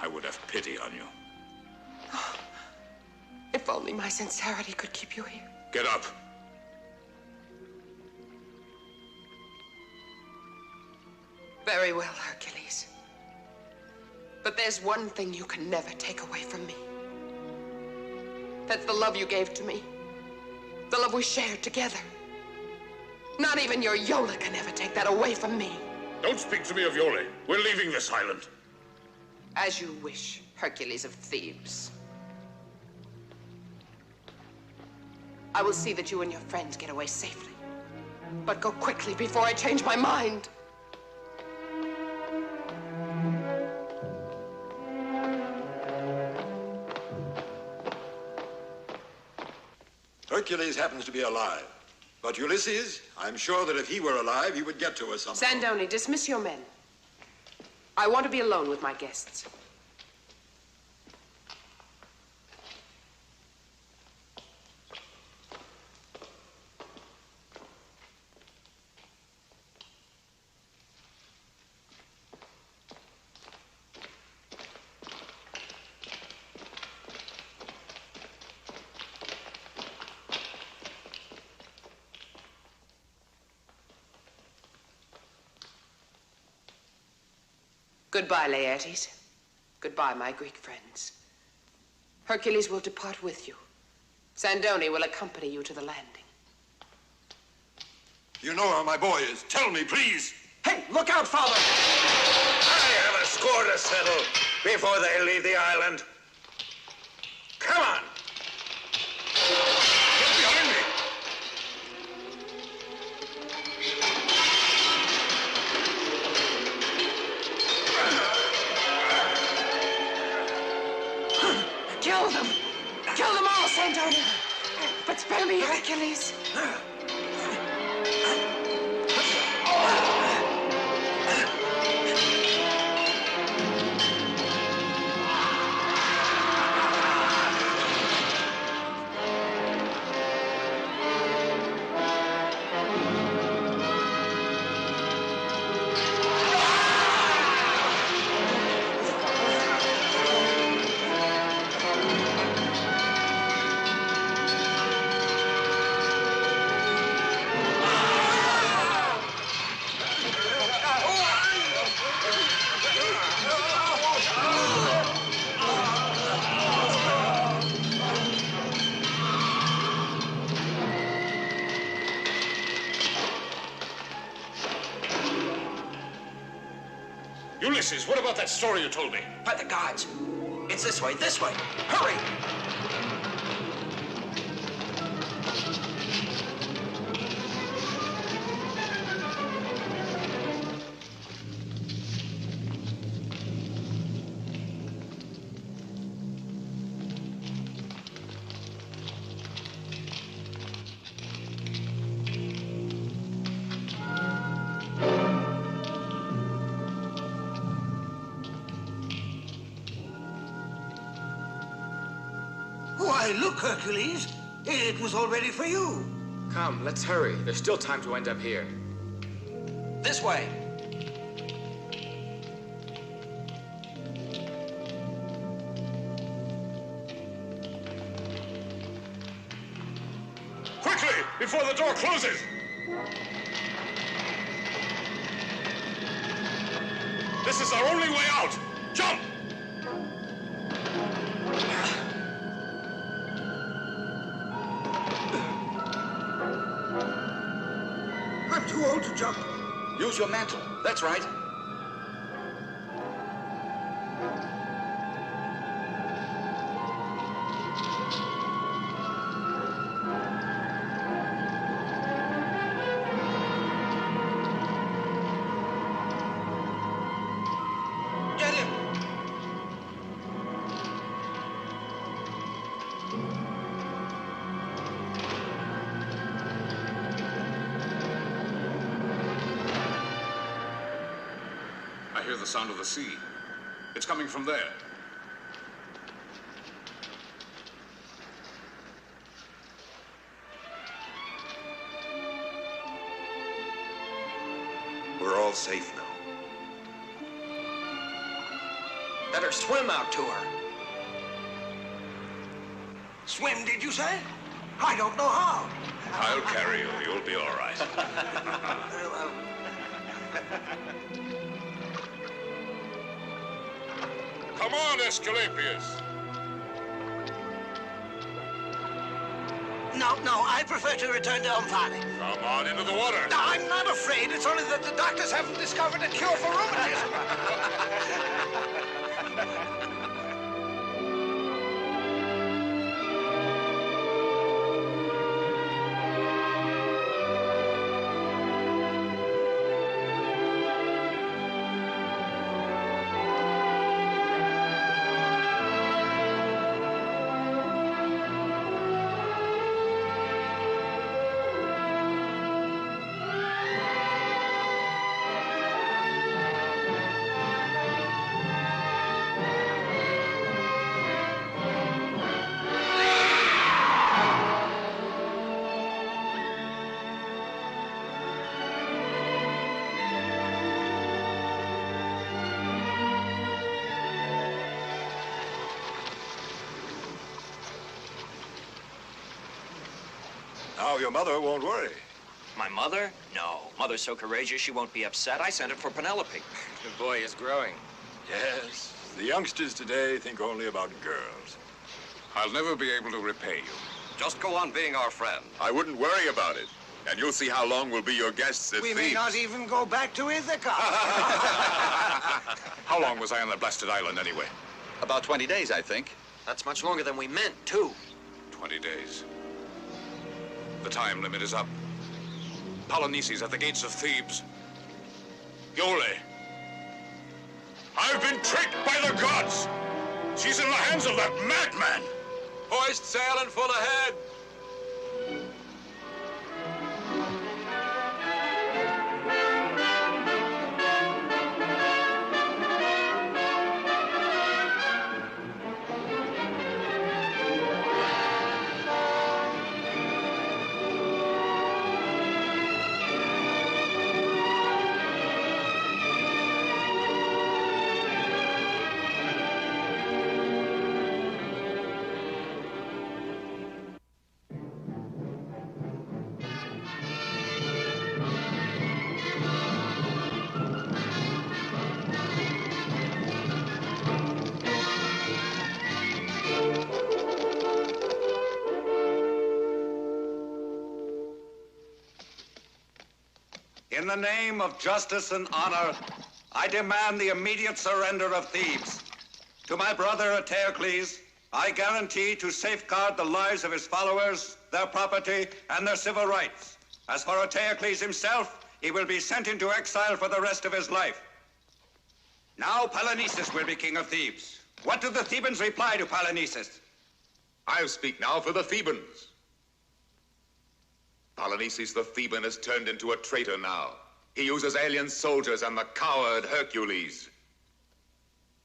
I would have pity on you. If only my sincerity could keep you here. Get up. Very well, Hercules. But there's one thing you can never take away from me. That's the love you gave to me. The love we shared together. Not even your Yola can ever take that away from me. Don't speak to me of Yole. We're leaving this island. As you wish, Hercules of Thebes. I will see that you and your friends get away safely. But go quickly before I change my mind. Hercules happens to be alive. But Ulysses, I'm sure that if he were alive, he would get to us somehow. Sandoni, dismiss your men. I want to be alone with my guests. Goodbye, Laertes. Goodbye, my Greek friends. Hercules will depart with you. Sandoni will accompany you to the landing. You know where my boy is. Tell me, please. Hey, look out, Father! I have a score to settle before they leave the island. Come on! Get behind me! Kill them! Kill them all, Sandoni! But spare me, Hercules! Ulysses, what about that story you told me? By the gods. It's this way, this way. Hurry! Why, look, Hercules. It was all ready for you. Come, let's hurry. There's still time to end up here. This way. Quickly, before the door closes! This is our only way out! Jump! I'm too old to jump. Use your mantle. That's right. the sound of the sea. It's coming from there. We're all safe now. Better swim out to her. Swim, did you say? I don't know how. I'll carry you. You'll be all right. Come on, Esculapius. No, I prefer to return to Valley. Come on into the water. No, I'm not afraid. It's only that the doctors haven't discovered a cure for rheumatism. Now your mother won't worry. My mother? No. Mother's so courageous she won't be upset. I sent it for Penelope. The boy is growing. Yes, the youngsters today think only about girls. I'll never be able to repay you. Just go on being our friend. I wouldn't worry about it. And you'll see how long we'll be your guests at We Thebes. may not even go back to Ithaca. How long was I on that blasted island anyway? About 20 days, I think. That's much longer than we meant, too. 20 days. The time limit is up. Polynices at the gates of Thebes. Iole. I've been tricked by the gods! She's in the hands of that madman! Hoist sail and full ahead! In the name of justice and honor, I demand the immediate surrender of Thebes. To my brother Hercules, I guarantee to safeguard the lives of his followers, their property, and their civil rights. As for Hercules himself, he will be sent into exile for the rest of his life. Now Polynices will be king of Thebes. What do the Thebans reply to Polynices? I'll speak now for the Thebans. Polynices the Theban has turned into a traitor now. He uses alien soldiers and the coward Hercules.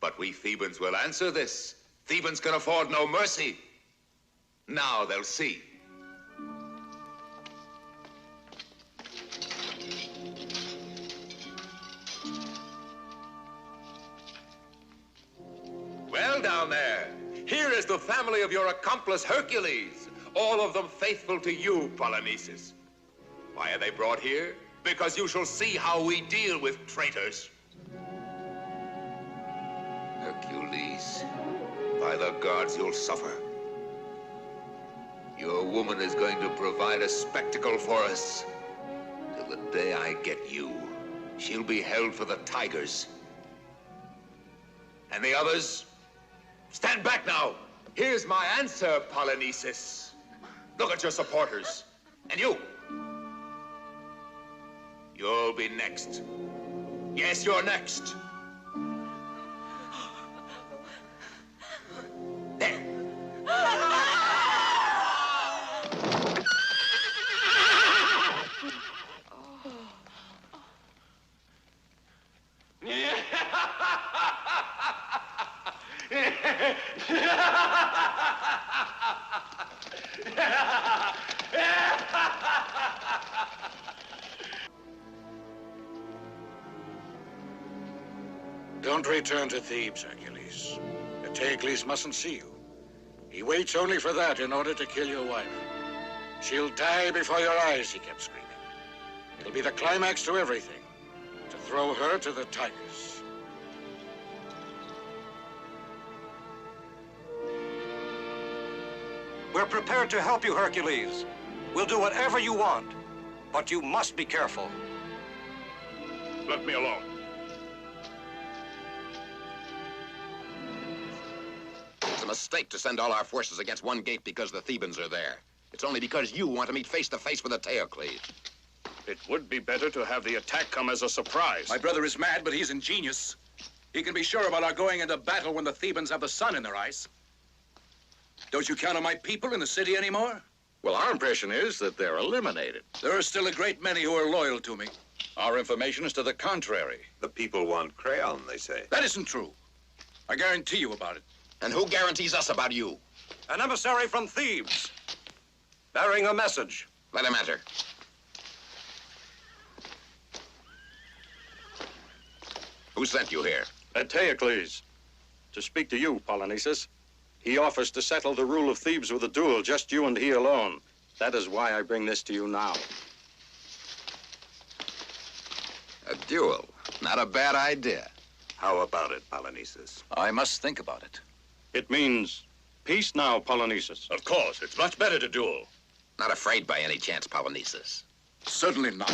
But we Thebans will answer this. Thebans can afford no mercy. Now they'll see. Well, down there, here is the family of your accomplice Hercules. All of them faithful to you, Polynices. Why are they brought here? Because you shall see how we deal with traitors. Hercules, by the gods, you'll suffer. Your woman is going to provide a spectacle for us. Till the day I get you, she'll be held for the tigers. And the others, stand back now. Here's my answer, Polynices. Look at your supporters. And you. You'll be next. Yes, you're next. There. Don't return to Thebes, Hercules. Hercules mustn't see you. He waits only for that in order to kill your wife. She'll die before your eyes, he kept screaming. It'll be the climax to everything, to throw her to the tigers. We're prepared to help you, Hercules. We'll do whatever you want, but you must be careful. Let me alone. It's a mistake to send all our forces against one gate because the Thebans are there. It's only because you want to meet face to face with Eteocles. It would be better to have the attack come as a surprise. My brother is mad, but he's ingenious. He can be sure about our going into battle when the Thebans have the sun in their eyes. Don't you count on my people in the city anymore? Well, our impression is that they're eliminated. There are still a great many who are loyal to me. Our information is to the contrary. The people want crayon, they say. That isn't true. I guarantee you about it. And who guarantees us about you? An emissary from Thebes, bearing a message. Let him enter. Who sent you here? Eteocles. To speak to you, Polynices. He offers to settle the rule of Thebes with a duel, just you and he alone. That is why I bring this to you now. A duel. Not a bad idea. How about it, Polynices? I must think about it. It means peace now, Polynices. Of course, it's much better to duel. Not afraid by any chance, Polynices? Certainly not.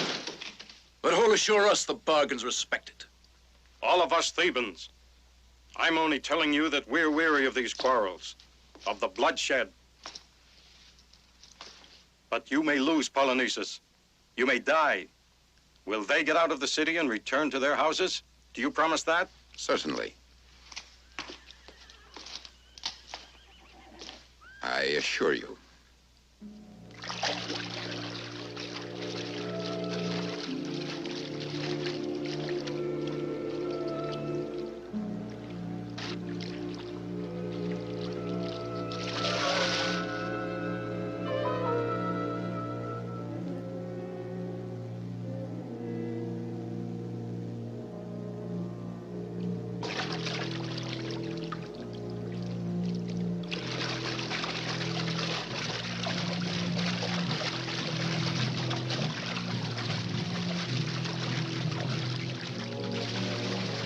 But who'll assure us the bargain's respected? All of us Thebans. I'm only telling you that we're weary of these quarrels, of the bloodshed. But you may lose, Polynices. You may die. Will they get out of the city and return to their houses? Do you promise that? Certainly. I assure you.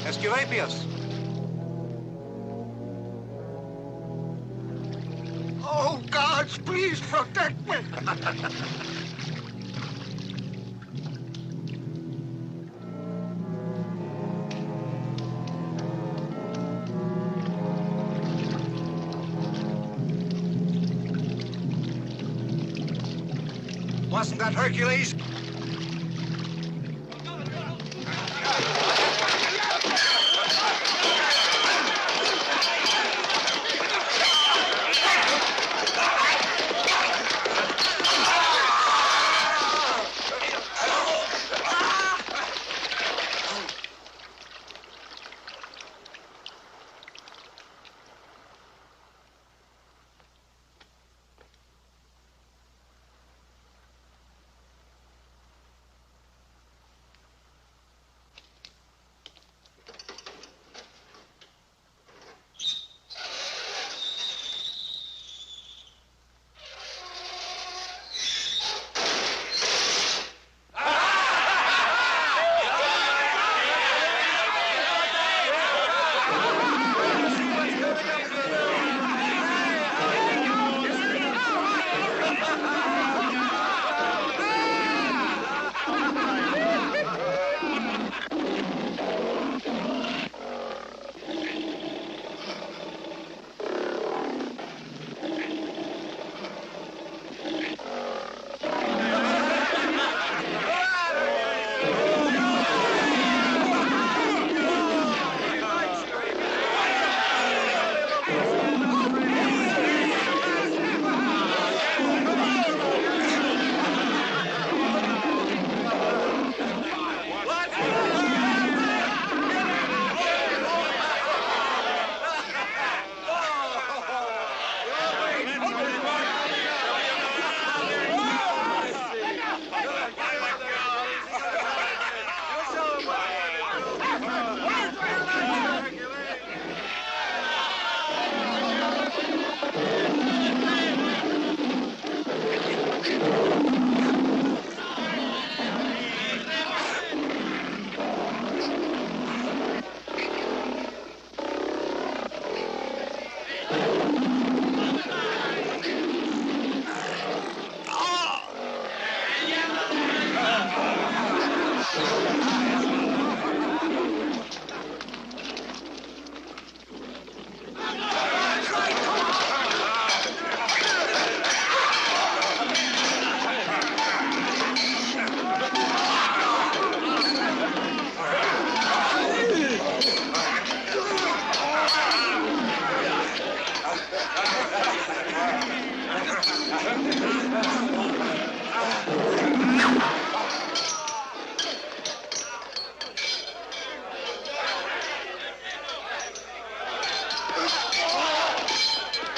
Esculapius. Oh, gods, please protect me. Wasn't that Hercules?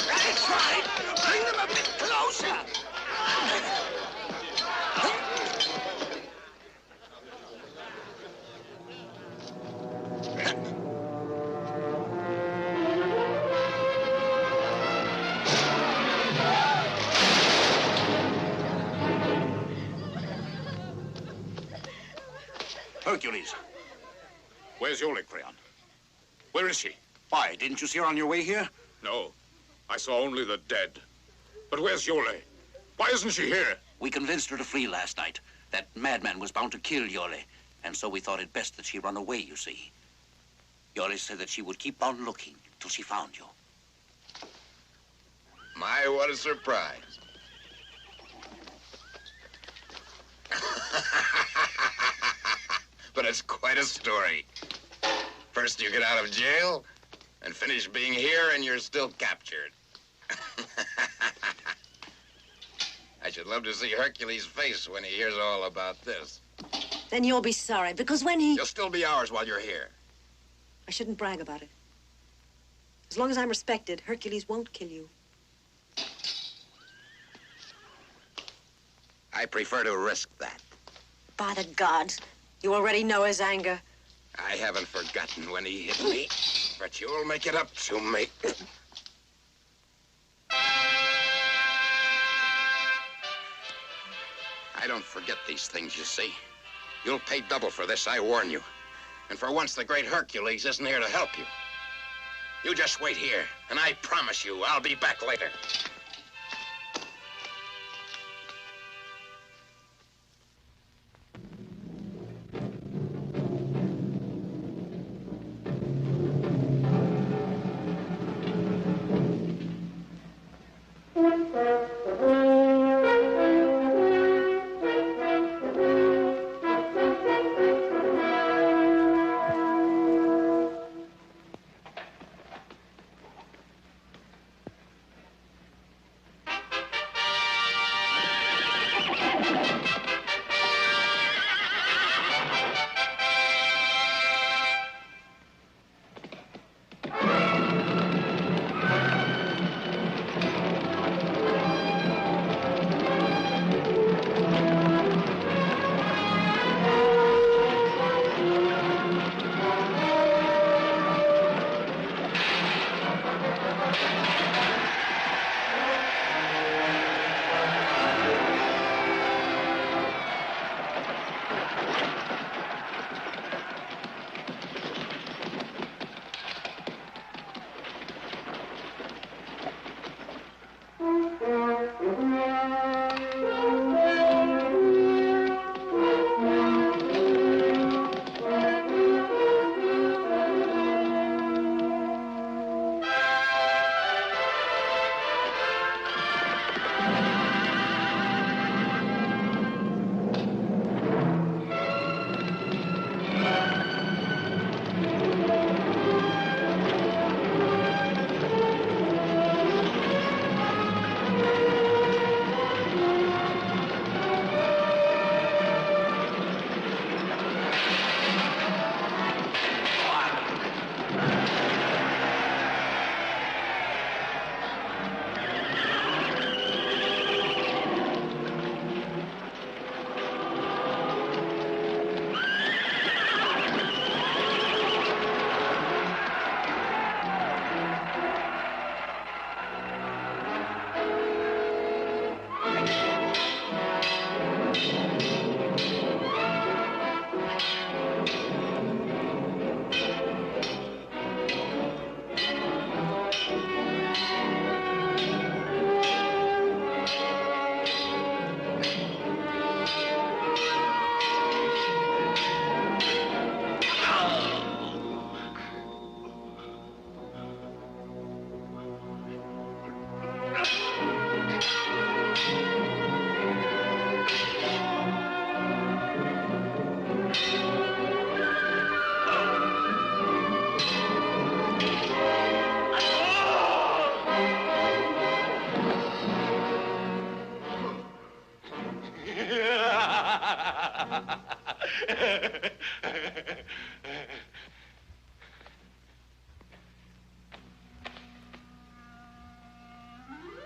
That's right. Bring them a bit closer. Hercules. Where's Yole, Crayon? Where is she? Why, didn't you see her on your way here? No. I saw only the dead. But where's Yole? Why isn't she here? We convinced her to flee last night. That madman was bound to kill Yole, and so we thought it best that she run away, you see. Yole said that she would keep on looking till she found you. My, what a surprise. But it's quite a story. First you get out of jail, and finish being here, and you're still captured. I should love to see Hercules' face when he hears all about this. Then you'll be sorry, because when he... You'll still be ours while you're here. I shouldn't brag about it. As long as I'm respected, Hercules won't kill you. I prefer to risk that. By the gods, you already know his anger. I haven't forgotten when he hit me, but you'll make it up to me. I don't forget these things, you see. You'll pay double for this, I warn you. And for once, the great Hercules isn't here to help you. You just wait here, and I promise you I'll be back later.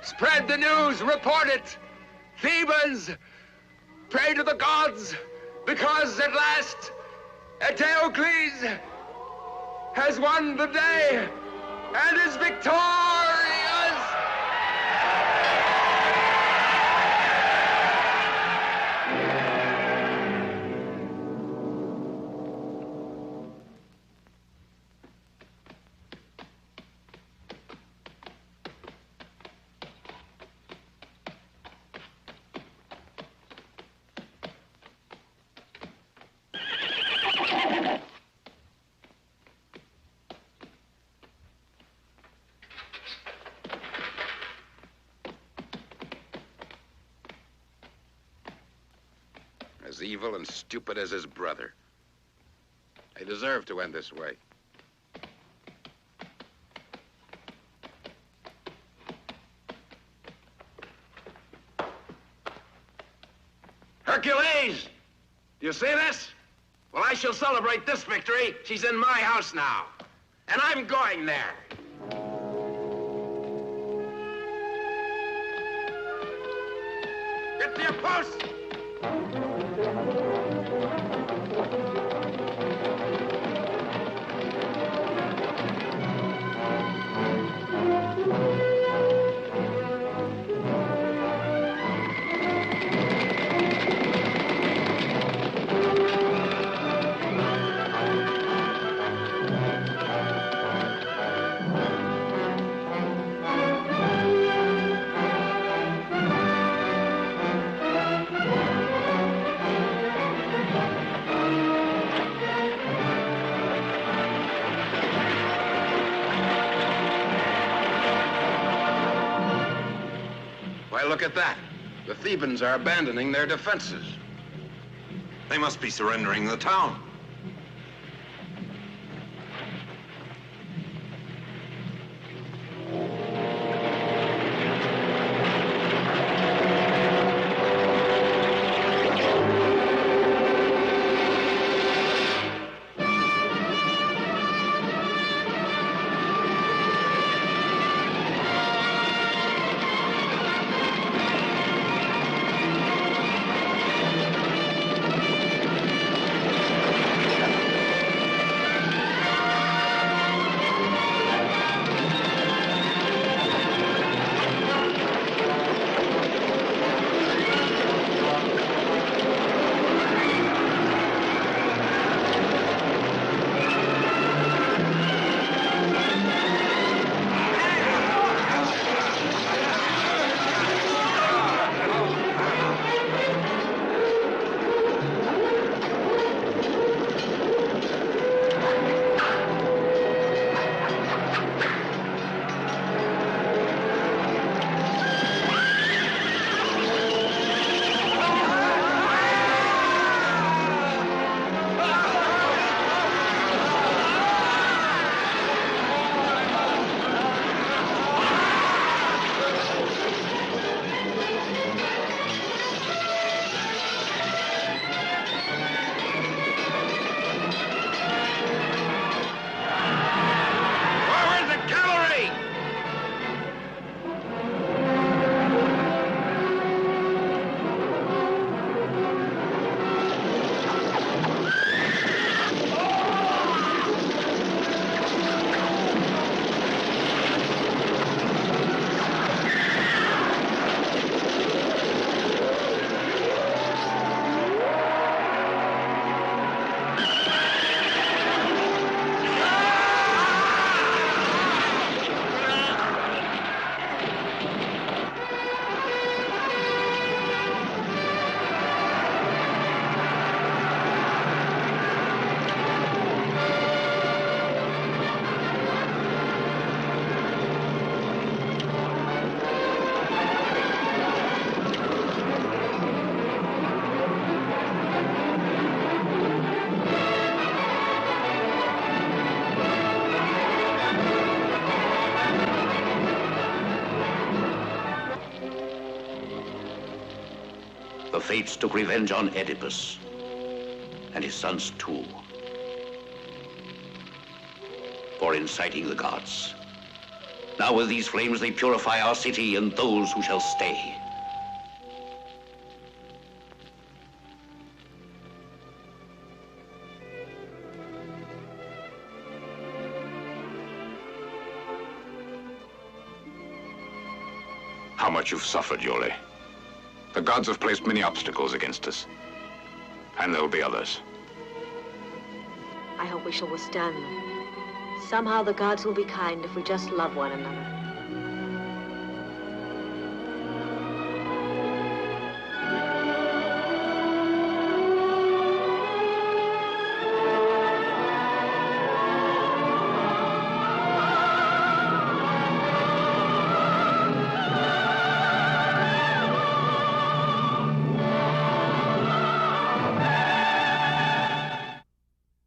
Spread the news, report it. Thebans, pray to the gods, because at last Hercules has won the day and is victorious! As evil and stupid as his brother. They deserve to end this way. Hercules! Do you see this? Well, I shall celebrate this victory. She's in my house now. And I'm going there. Get to your post! Look at that. The Thebans are abandoning their defenses. They must be surrendering the town. The Fates took revenge on Oedipus and his sons too for inciting the gods Now with these flames they purify our city and those who shall stay. How much you've suffered, Yole. The gods have placed many obstacles against us. And there'll be others. I hope we shall withstand them. Somehow the gods will be kind if we just love one another.